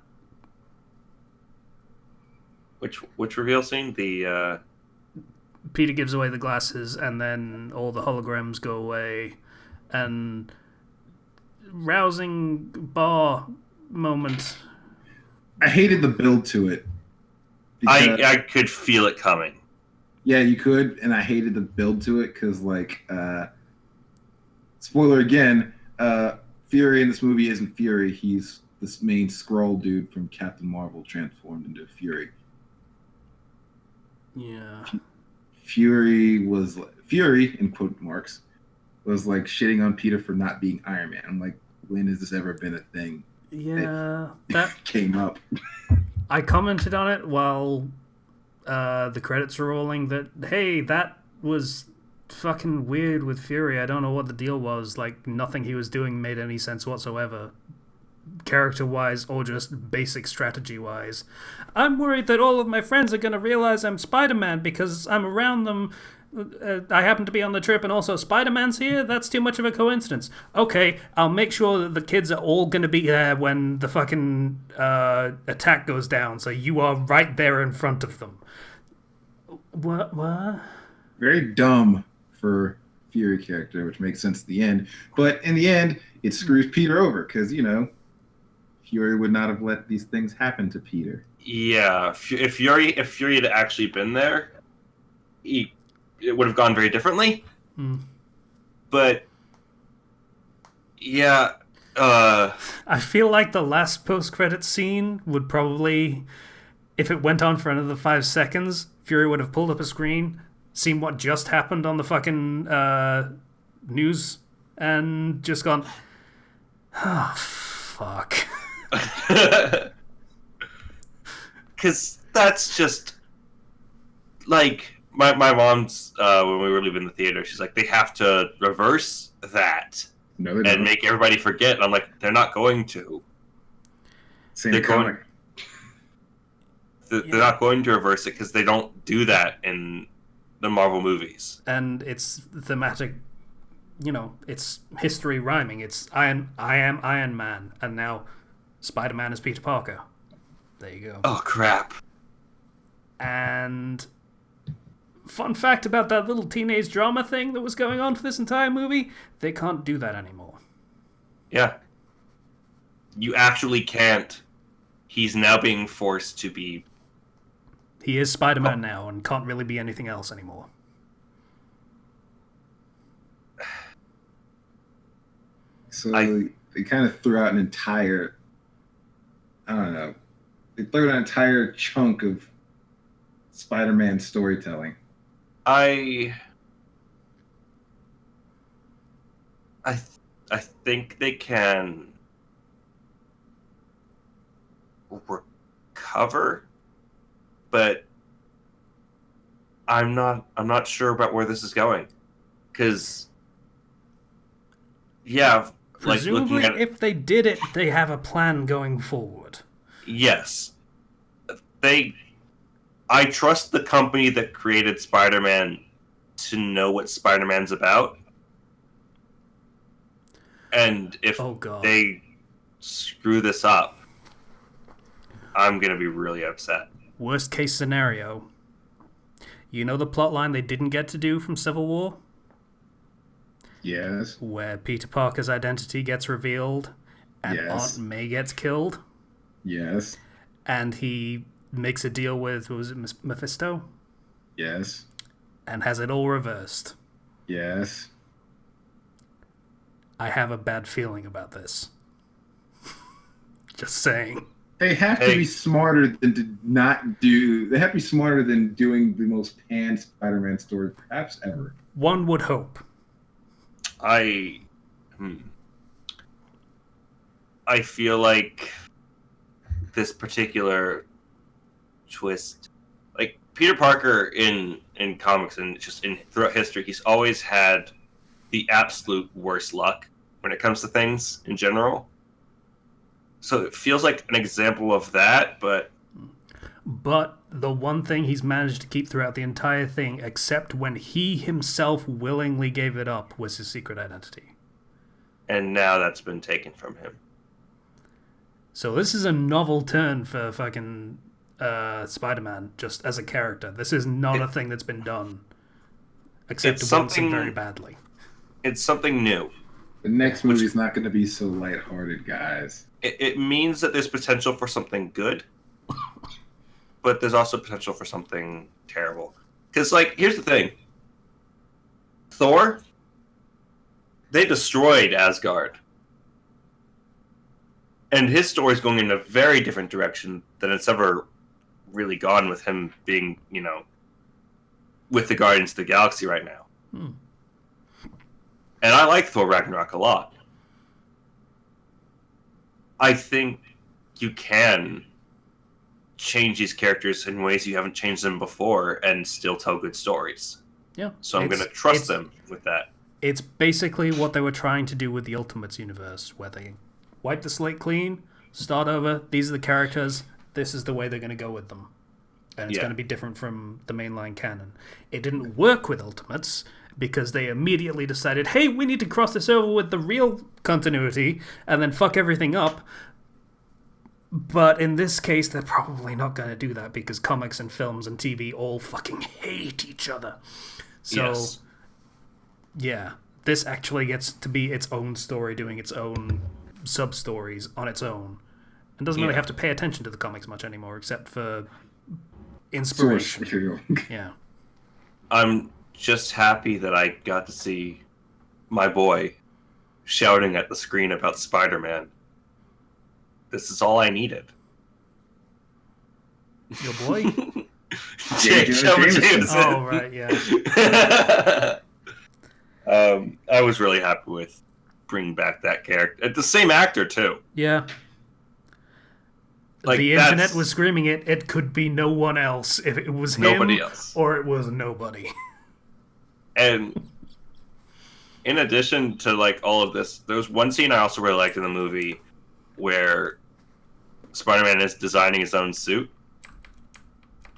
Which reveal scene? The Peter gives away the glasses, and then all the holograms go away, and rousing bar moment. I hated the build to it. I could feel it coming. Yeah, you could, and I hated the build to it because, like, spoiler again, Fury in this movie isn't Fury. He's this main Skrull dude from Captain Marvel transformed into Fury. Yeah. Fury in quote marks was like shitting on Peter for not being Iron Man. I'm like, when has this ever been a thing? Yeah, that came up. I commented on it while the credits were rolling that, hey, that was fucking weird with Fury. I don't know what the deal was. Like, nothing he was doing made any sense whatsoever, character-wise or just basic strategy-wise. I'm worried that all of my friends are going to realize I'm Spider-Man because I'm around them. I happen to be on the trip, and also Spider-Man's here? That's too much of a coincidence. Okay, I'll make sure that the kids are all going to be there when the fucking attack goes down, so you are right there in front of them. What? Very dumb for Fury character, which makes sense at the end. But in the end, it screws Peter over because, you know, Fury would not have let these things happen to Peter. Yeah, if Fury had actually been there, it would have gone very differently. But yeah, I feel like the last post-credit scene would probably, if it went on for another 5 seconds, Fury would have pulled up a screen, seen what just happened on the fucking news, and just gone, oh, fuck. Because that's just like my mom's when we were leaving the theater, she's like, they have to reverse that and make everybody forget. And I'm like, they're not going to. Same comic. They're not going to reverse it because they don't do that in the Marvel movies. And it's thematic, you know, it's history rhyming. It's I am Iron Man, and now Spider-Man is Peter Parker. There you go. Oh, crap. And fun fact about that little teenage drama thing that was going on for this entire movie, they can't do that anymore. Yeah. You actually can't. He's now being forced to be... He is Spider-Man now and can't really be anything else anymore. So they kind of threw out an entire... I don't know. They threw out an entire chunk of Spider-Man storytelling. I think they can recover, but I'm not sure about where this is going, because presumably, looking at if they did it, they have a plan going forward. Yes, I trust the company that created Spider-Man to know what Spider-Man's about. And if they screw this up, I'm going to be really upset. Worst case scenario. You know the plotline they didn't get to do from Civil War? Yes. Where Peter Parker's identity gets revealed and Aunt May gets killed? Yes. And he makes a deal with, was it Mephisto? Yes. And has it all reversed. Yes. I have a bad feeling about this. Just saying. They have to be smarter than to not do... They have to be smarter than doing the most panned Spider-Man story perhaps ever. One would hope. I feel like this particular twist, like, Peter Parker in comics and just in throughout history, he's always had the absolute worst luck when it comes to things in general. So it feels like an example of that, but the one thing he's managed to keep throughout the entire thing, except when he himself willingly gave it up, was his secret identity. And now that's been taken from him. So this is a novel turn for fucking Spider-Man, just as a character. This is not a thing that's been done, except once and very badly. It's something new. The next movie's not going to be so lighthearted, guys. It means that there's potential for something good, but there's also potential for something terrible. Because, like, here's the thing. Thor, they destroyed Asgard. And his story's going in a very different direction than it's ever really gone with him being, with the Guardians of the Galaxy right now. And I like Thor Ragnarok a lot. I think you can change these characters in ways you haven't changed them before and still tell good stories. Yeah. So I'm going to trust them with that. It's basically what they were trying to do with the Ultimates universe, where they wipe the slate clean, start over, these are the characters, this is the way they're going to go with them. And it's going to be different from the mainline canon. It didn't work with Ultimates because they immediately decided, hey, we need to cross this over with the real continuity and then fuck everything up. But in this case, they're probably not going to do that because comics and films and TV all fucking hate each other. So, yeah, this actually gets to be its own story, doing its own sub-stories on its own. And doesn't really have to pay attention to the comics much anymore, except for inspiration. Yeah. I'm just happy that I got to see my boy shouting at the screen about Spider-Man. This is all I needed. Your boy? J. Jonah Jameson. Oh, right, yeah. I was really happy with bringing back that character. The same actor, too. Yeah. Like, the internet was screaming it could be no one else. If it was nobody him else. Or it was nobody. And in addition to, like, all of this, there was one scene I also really liked in the movie where Spider-Man is designing his own suit.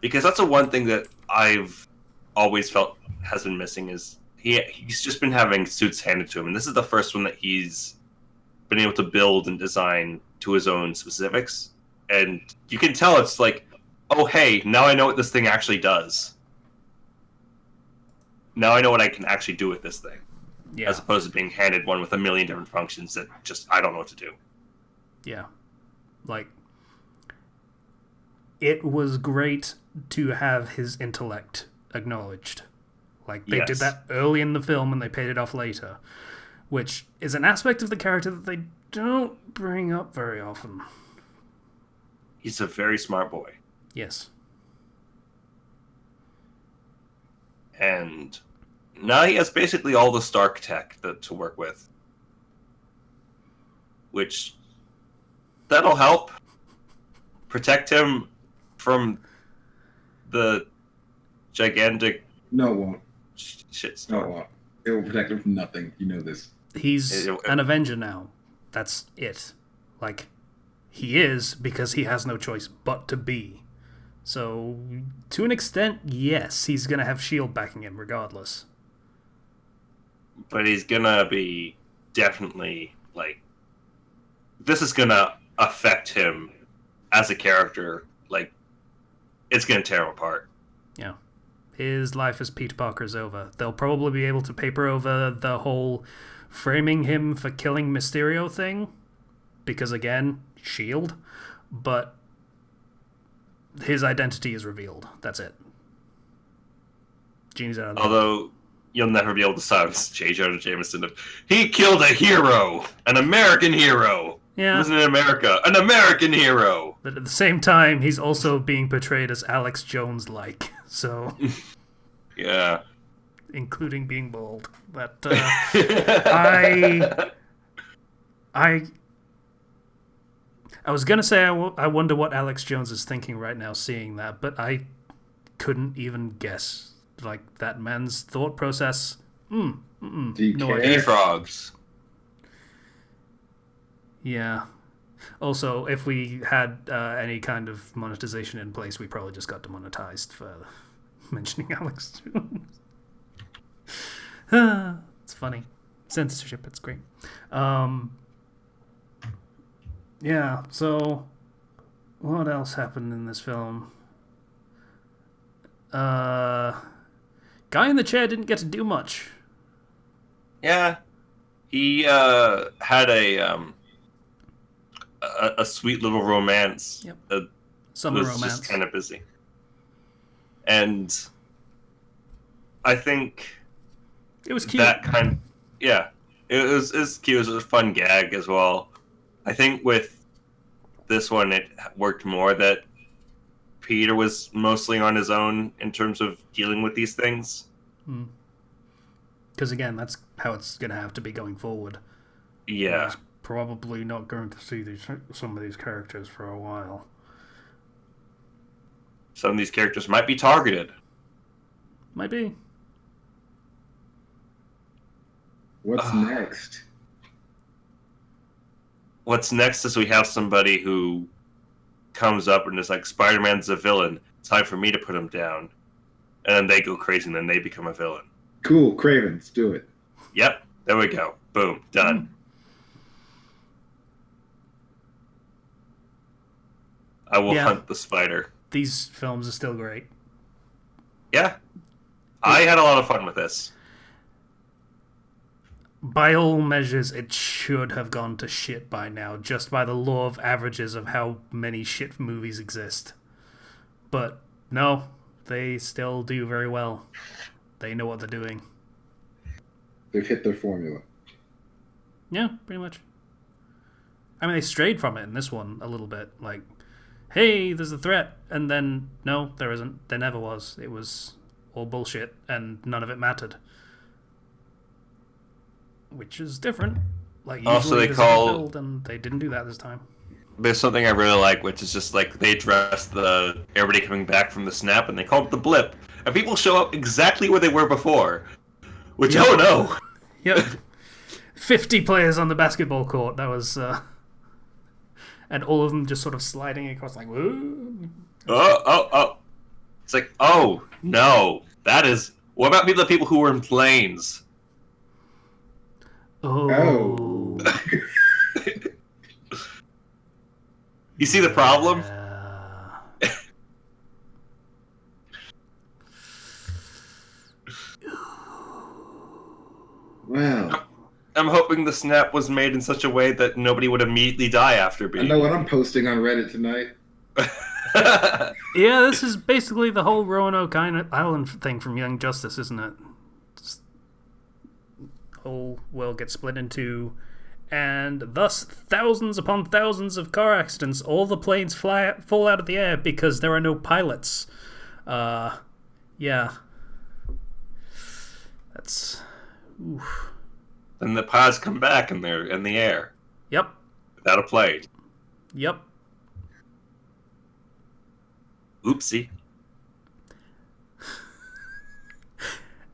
Because that's the one thing that I've always felt has been missing is he's just been having suits handed to him. And this is the first one that he's been able to build and design to his own specifics. And you can tell it's like, oh, hey, now I know what this thing actually does. Now I know what I can actually do with this thing. Yeah. As opposed to being handed one with a million different functions that just, I don't know what to do. Yeah. Like, it was great to have his intellect acknowledged. Like, they did that early in the film and they paid it off later. Which is an aspect of the character that they don't bring up very often. He's a very smart boy. Yes. And now he has basically all the Stark tech to work with. Which, that'll help protect him from the gigantic... No, it won't. Shitstorm. No, it won't. It will protect him from nothing. You know this. He's an Avenger now. That's it. Like... He is, because he has no choice but to be. So, to an extent, yes, he's going to have S.H.I.E.L.D. backing him regardless. But he's going to be definitely, like... This is going to affect him as a character. Like, it's going to tear him apart. Yeah. His life as Peter Parker is over. They'll probably be able to paper over the whole framing him for killing Mysterio thing. Because, again... S.H.I.E.L.D., but his identity is revealed. That's it. Genie's out of the Although, you'll never be able to silence J. Jonah Jameson. He killed a hero! An American hero! Yeah. He wasn't in America. An American hero! But at the same time, he's also being portrayed as Alex Jones-like, so... Yeah. Including being bald. But, I was going to say I wonder what Alex Jones is thinking right now seeing that, but I couldn't even guess. Like, that man's thought process. Do you No care? idea. Frogs. Yeah. Also, if we had any kind of monetization in place, we probably just got demonetized for mentioning Alex Jones. It's funny. Censorship, it's great. Yeah, so what else happened in this film? Guy in the chair didn't get to do much. Yeah, he had a sweet little romance. Yep. That Summer was romance. just kind of busy, and I think It was cute. that kind. Yeah, it was cute. It was a fun gag as well. I think with this one, it worked more that Peter was mostly on his own in terms of dealing with these things. Because again, that's how it's going to have to be going forward. Yeah. He's probably not going to see some of these characters for a while. Some of these characters might be targeted. Might be. What's next? What's next is we have somebody who comes up and is like, Spider-Man's a villain. It's time for me to put him down. And then they go crazy and then they become a villain. Cool, Cravens, do it. Yep, there we go. Boom, done. I will hunt the spider. These films are still great. Yeah. I had a lot of fun with this. By all measures, it should have gone to shit by now, just by the law of averages of how many shit movies exist. But no, they still do very well. They know what they're doing. They've hit their formula. Yeah, pretty much. I mean, they strayed from it in this one a little bit. Like, hey, there's a threat. And then, no, there isn't. There never was. It was all bullshit, and none of it mattered. Which is different. Like, usually Also, they there's call- a build, and they didn't do that this time. There's something I really like, which is just like they address the everybody coming back from the snap, and they call it the blip, and people show up exactly where they were before. Which, Yep. oh no! Yep. 50 players on the basketball court. That was... and all of them just sort of sliding across like... Whoa. Oh. It's like, oh, no. That is... What about the people who were in planes? Oh. You see the problem? Wow. I'm hoping the snap was made in such a way that nobody would immediately die after I being... know what I'm posting on Reddit tonight. Yeah, this is basically the whole Roanoke Island thing from Young Justice, isn't it? Just, whole world gets split into, and thus thousands upon thousands of car accidents. All the planes fall out of the air because there are no pilots. Yeah. That's... Oof. And the pods come back and they're in the air. Yep. Without a plane. Yep. Oopsie.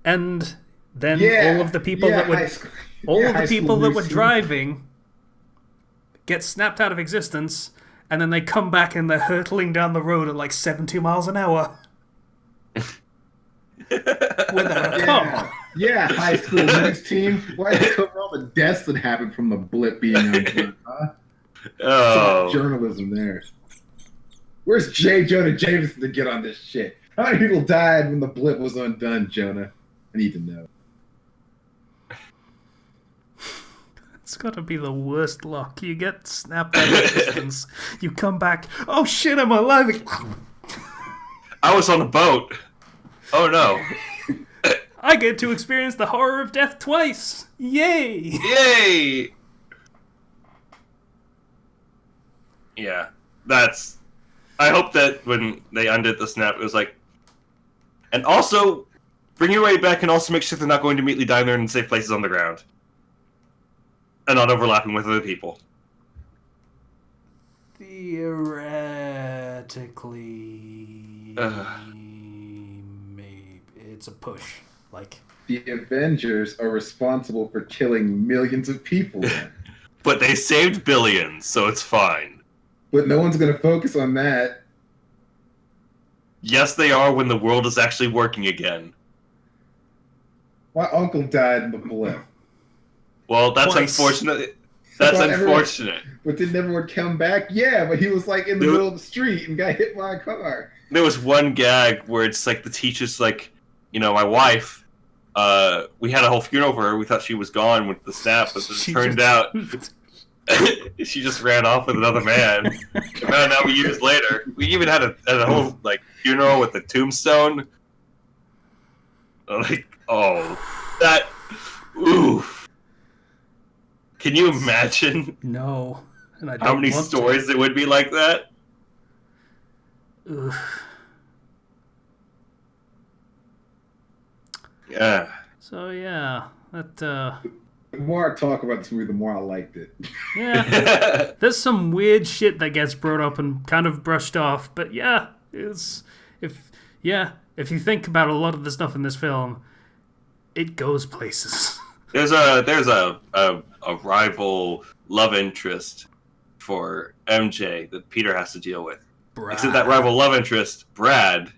And then Yeah, all of the people that high were school- all yeah, of the high school people that were Lucy. driving get snapped out of existence, and then they come back and they're hurtling down the road at like 70 miles an hour. Without a car. Yeah, high school news team. Why did you cover all the deaths that happened from the blip being undone, huh? Oh. Some journalism there. Where's J. Jonah Jameson to get on this shit? How many people died when the blip was undone, Jonah? I need to know. It's gotta be the worst luck. You get snapped out of existence, you come back, oh shit, I'm alive again. I was on a boat. Oh no. I get to experience the horror of death twice. Yay! Yay! Yeah, that's... I hope that when they undid the snap, it was like... And also, bring your way back and also make sure they're not going to immediately die there in safe places on the ground. And not overlapping with other people. Theoretically... it's a push. Like, the Avengers are responsible for killing millions of people. But they saved billions, so it's fine. But no one's going to focus on that. Yes, they are when the world is actually working again. My uncle died in the blip. Well, that's Twice. unfortunate. That's unfortunate. But didn't everyone come back? Yeah, but he was like in the middle of the street and got hit by a car. There was one gag where it's like the teacher's like, my wife, we had a whole funeral for her. We thought she was gone with the snap, but it turned out she just ran off with another man. Found out years later. We even had a whole like funeral with a tombstone. Like, oof. Can you imagine? no. And I don't how many want stories there would be like that? Ugh. Yeah. So yeah, that The more I talk about this movie, the more I liked it. yeah. There's some weird shit that gets brought up and kind of brushed off, but yeah, if you think about a lot of the stuff in this film, it goes places. There's a rival love interest for MJ that Peter has to deal with. Brad. Except that rival love interest, Brad,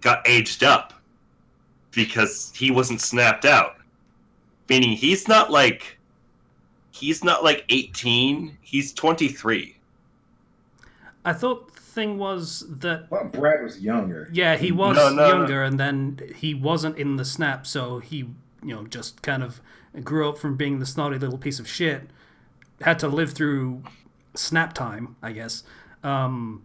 got aged up because he wasn't snapped out. Meaning he's not like 18, he's 23. I thought the thing was that Well, Brad was younger. yeah, he was No. younger, and then he wasn't in the snap, so he just kind of grew up from being the snotty little piece of shit. Had to live through snap time, I guess, and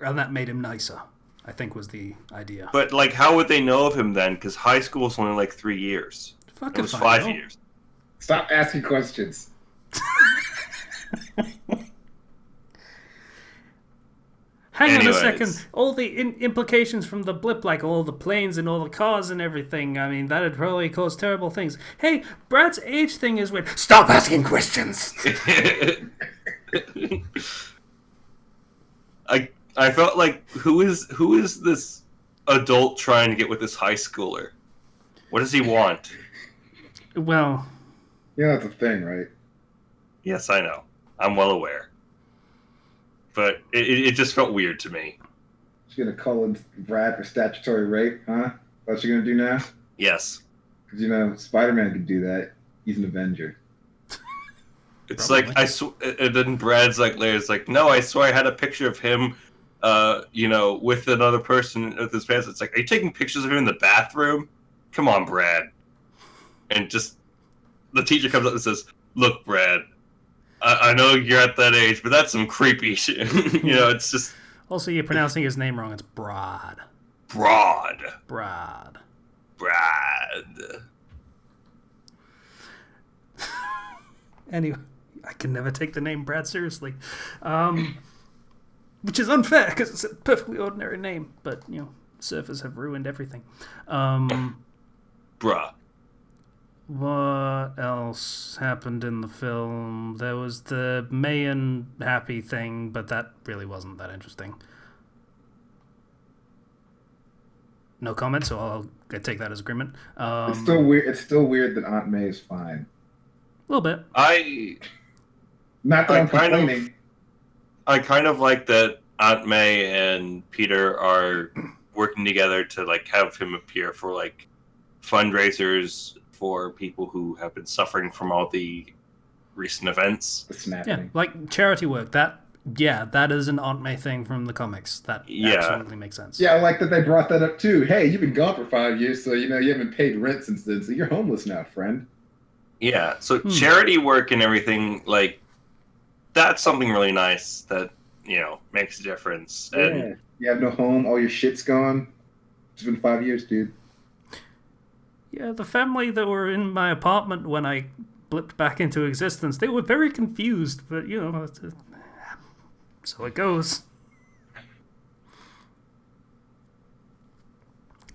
that made him nicer, I think was the idea. But like, how would they know of him then? Because high school was only like 3 years. Fuck It was if I 5 know. years. Stop asking questions. Hang Anyways. on a second. All the implications from the blip, like all the planes and all the cars and everything, I mean, that would probably cause terrible things. Hey, Brad's age thing is weird. Stop asking questions! I felt like who is this adult trying to get with this high schooler? What does he want? Well, Yeah, that's a thing, right? Yes, I know. I'm well aware. But it just felt weird to me. She's gonna call in Brad for statutory rape, huh? What you gonna do now? Yes. Because Spider-Man could do that. He's an Avenger. It's Probably. like and then Brad's like later, it's like, no, I swear I had a picture of him with another person with his pants. It's like, are you taking pictures of him in the bathroom? Come on, Brad. And just the teacher comes up and says, look, Brad, I know you're at that age, but that's some creepy shit. It's just also you're pronouncing his name wrong. It's Brad. broad. Brad. Brad. Anyway, I can never take the name Brad seriously. Which is unfair, because it's a perfectly ordinary name. But, surfers have ruined everything. Bruh. What else happened in the film? There was the May and Happy thing, but that really wasn't that interesting. No comment, so I'll take that as agreement. It's still weird. It's still weird that Aunt May is fine. A little bit. Not that I'm complaining. I kind of like that Aunt May and Peter are working together to like have him appear for like fundraisers for people who have been suffering from all the recent events. The snapping. Yeah, like charity work. That is an Aunt May thing from the comics. That absolutely makes sense. Yeah, I like that they brought that up too. Hey, you've been gone for 5 years, so you haven't paid rent since then, so you're homeless now, friend. Yeah, so charity work and everything, like, that's something really nice that, makes a difference. Yeah. And You have no home, all your shit's gone. It's been 5 years, dude. Yeah, the family that were in my apartment when I blipped back into existence, they were very confused, but, so it goes.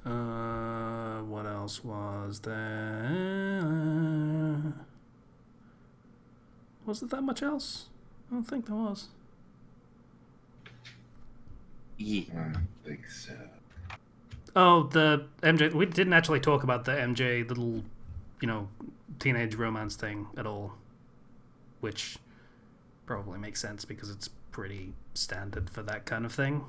What else was there? Was it that much else? I don't think there was. yeah. I don't think so. Oh, the MJ. We didn't actually talk about the MJ little, teenage romance thing at all, which probably makes sense because it's pretty standard for that kind of thing.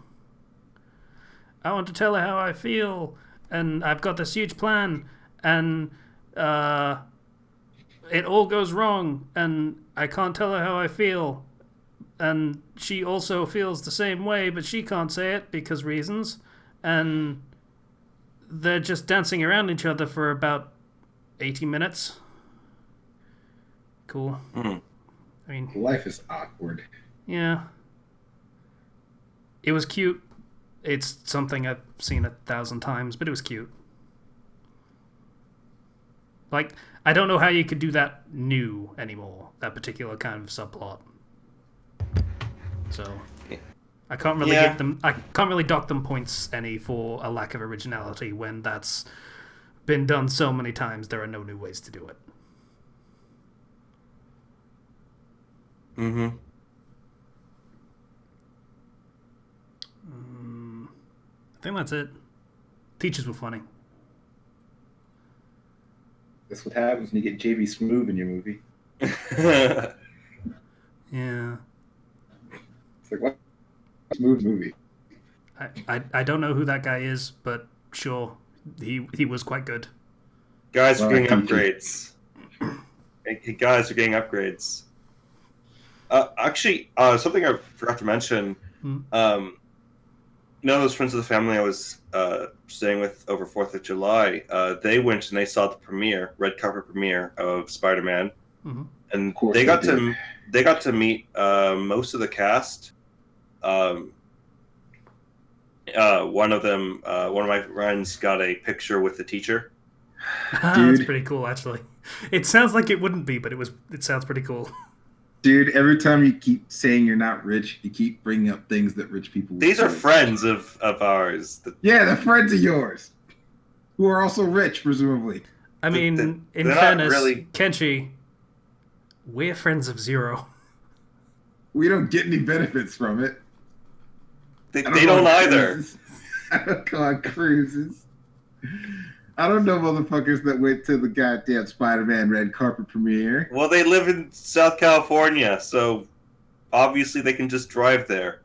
I want to tell her how I feel, and I've got this huge plan, and it all goes wrong, and I can't tell her how I feel, and she also feels the same way, but she can't say it because reasons, and they're just dancing around each other for about 80 minutes. Cool. Mm. I mean, Life is awkward. yeah. It was cute. It's something I've seen 1,000 times, but it was cute. Like, I don't know how you could do that new anymore, that particular kind of subplot. So, I can't really I can't really dock them points any for a lack of originality when that's been done so many times. There are no new ways to do it. Mm-hmm. I think that's it. Teachers were funny. That's what happens when you get JB Smoove in your movie. Yeah. It's like, what? Smoove movie. I don't know who that guy is, but sure, he was quite good. Guys are getting upgrades. Hey, guys are getting upgrades. Actually, something I forgot to mention. Those friends of the family I was staying with over 4th of July, they went and they saw the red carpet premiere of Spider-Man, and they got to meet most of the cast. One of my friends got a picture with the teacher. That's pretty cool, actually. It sounds like it wouldn't be, but it sounds pretty cool. Dude, every time you keep saying you're not rich, you keep bringing up things that rich people would These are say. friends of ours. Yeah, they're friends of yours. Who are also rich, presumably. I mean, in fairness, Kenshi, we're friends of Zero. We don't get any benefits from it. They don't either. I don't go on cruises. I don't know motherfuckers that went to the goddamn Spider-Man red carpet premiere. Well, they live in South California, so obviously they can just drive there.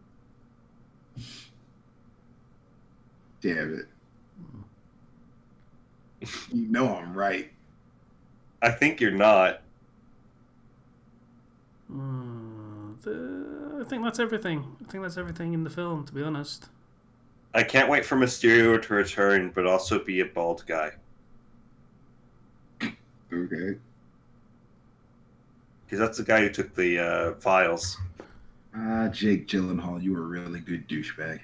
Damn it. You know I'm right. I think you're not. I think that's everything. I think that's everything in the film, to be honest. I can't wait for Mysterio to return, but also be a bald guy. Okay. Because that's the guy who took the files. Jake Gyllenhaal, you were a really good douchebag.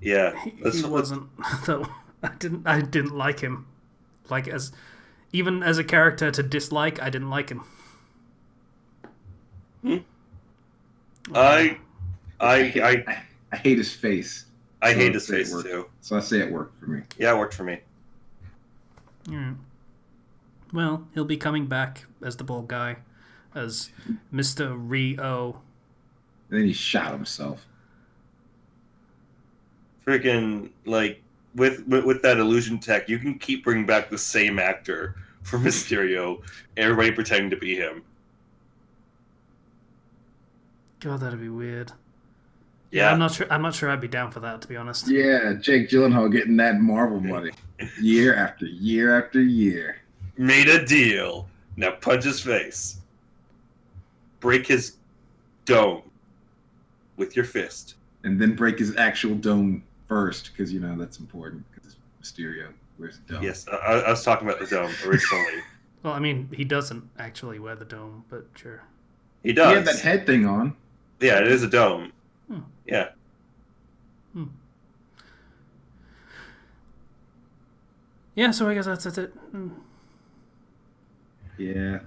Yeah. He wasn't, though. I didn't like him. Like, even as a character to dislike, I didn't like him. I hate his face. I hate his face too. So I say it worked for me. Yeah, it worked for me. Yeah. Well, he'll be coming back as the bald guy, as Mr. Rio. And then he shot himself. Freaking, like, with that illusion tech, you can keep bringing back the same actor for Mysterio, everybody pretending to be him. God, that'd be weird. Yeah, I'm not sure I'd be down for that, to be honest. Yeah, Jake Gyllenhaal getting that Marvel money year after year after year. Made a deal. Now punch his face. Break his dome with your fist. And then break his actual dome first, because, that's important, because Mysterio wears the dome. Yes, I was talking about the dome originally. Well, I mean, he doesn't actually wear the dome, but sure. He does. He had that head thing on. Yeah, it is a dome. Yeah. Yeah, so I guess that's it. Yeah,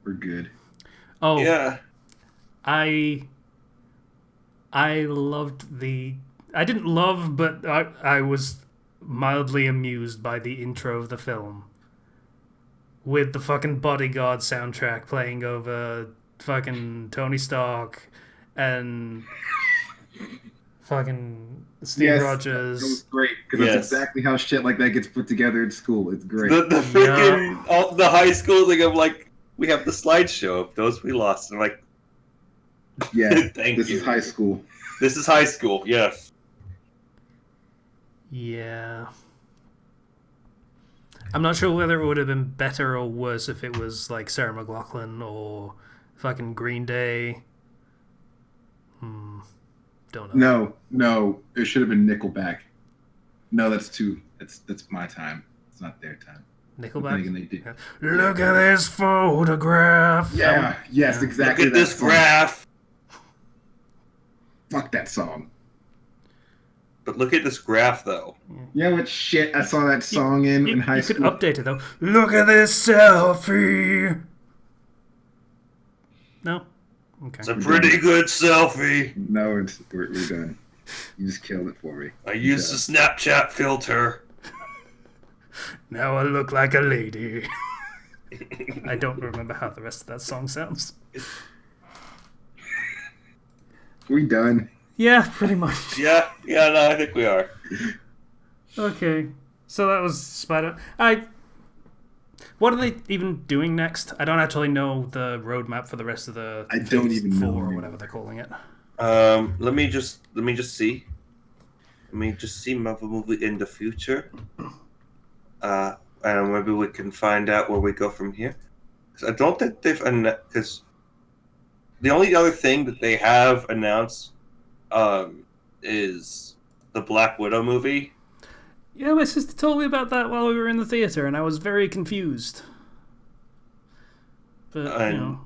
we're good. Oh, yeah. I loved I didn't love, but I was mildly amused by the intro of the film. With the fucking Bodyguard soundtrack playing over fucking Tony Stark and fucking Steve Yes, Rogers. It was great because Yes. that's exactly how shit like that gets put together in school. It's great. The freaking all the high school thing of like we have the slideshow of those we lost. And I'm like, Yeah, thank this you. is high school. This is high school. Yes. Yeah. I'm not sure whether it would have been better or worse if it was like Sarah McLachlan or fucking Green Day. Don't know. No, it should have been Nickelback. No, that's my time. It's not their time. Nickelback? They did. Look at this photograph. Yeah, yes, exactly. Look at this song. graph. Fuck that song. But look at this graph, though. You know what shit I saw that song in high You school? could update it though. Look at this selfie. No? Okay. It's a pretty good selfie. No, we're done. You just killed it for me. I used the Snapchat filter. Now I look like a lady. I don't remember how the rest of that song sounds. We done. Yeah, pretty much. Yeah, no, I think we are. Okay. So that was Spider. What are they even doing next? I don't actually know the roadmap for the rest of the. I don't Phase even know. 4 or whatever they're calling it. Let me just see. Let me just see Marvel movie in the future. And maybe we can find out where we go from here. 'Cause I don't think they've because the only other thing that they have announced is the Black Widow movie. Yeah, my sister told me about that while we were in the theater, and I was very confused. But And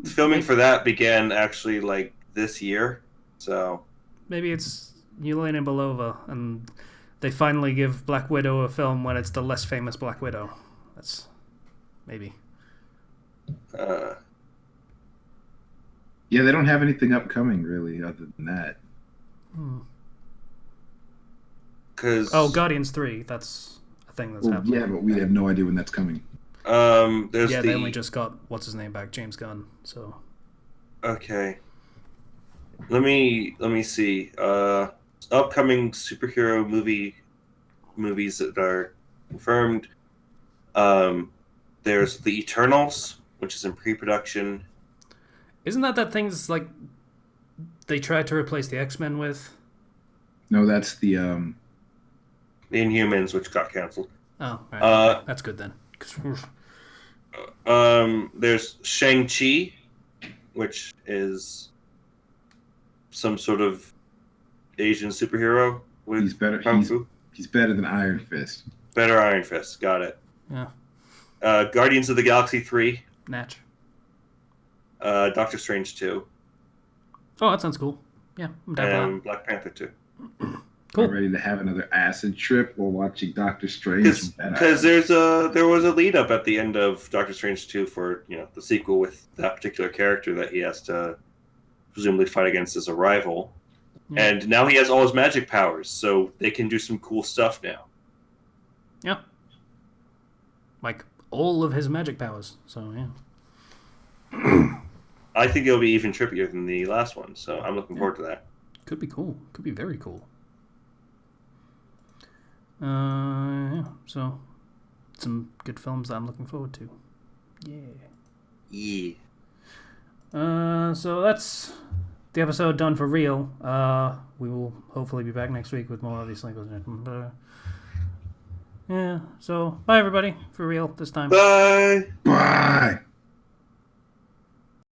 filming for that began actually like this year, so maybe it's Yelena Belova, and they finally give Black Widow a film when it's the less famous Black Widow. That's maybe. Yeah, they don't have anything upcoming really, other than that. Because Guardians 3. That's a thing that's happening. Yeah, but we have no idea when that's coming. there's they only just got what's his name back, James Gunn. So okay. Let me see. Upcoming superhero movies that are confirmed. There's the Eternals, which is in pre-production. isn't that thing's like they tried to replace the X-Men with? No, that's the The Inhumans, which got canceled. Oh, right. That's good then. There's Shang-Chi, which is some sort of Asian superhero with he's better. Kung Fu. He's better than Iron Fist. Better Iron Fist. Got it. Yeah. Guardians of the Galaxy 3. Natch. Doctor Strange 2. Oh, that sounds cool. Yeah, I'm down for And Black Panther 2. Cool. I'm ready to have another acid trip while watching Doctor Strange. Because there was a lead up at the end of Doctor Strange 2 for the sequel with that particular character that he has to presumably fight against as a rival. Yeah. And now he has all his magic powers, so they can do some cool stuff now. Yeah. Like all of his magic powers. So yeah. I think it'll be even trippier than the last one, so I'm looking forward to that. Could be cool. Could be very cool. Yeah. So some good films that I'm looking forward to. Yeah. Yeah. So that's the episode done for real. We will hopefully be back next week with more, obviously. But, yeah. So bye everybody for real this time. Bye. Bye.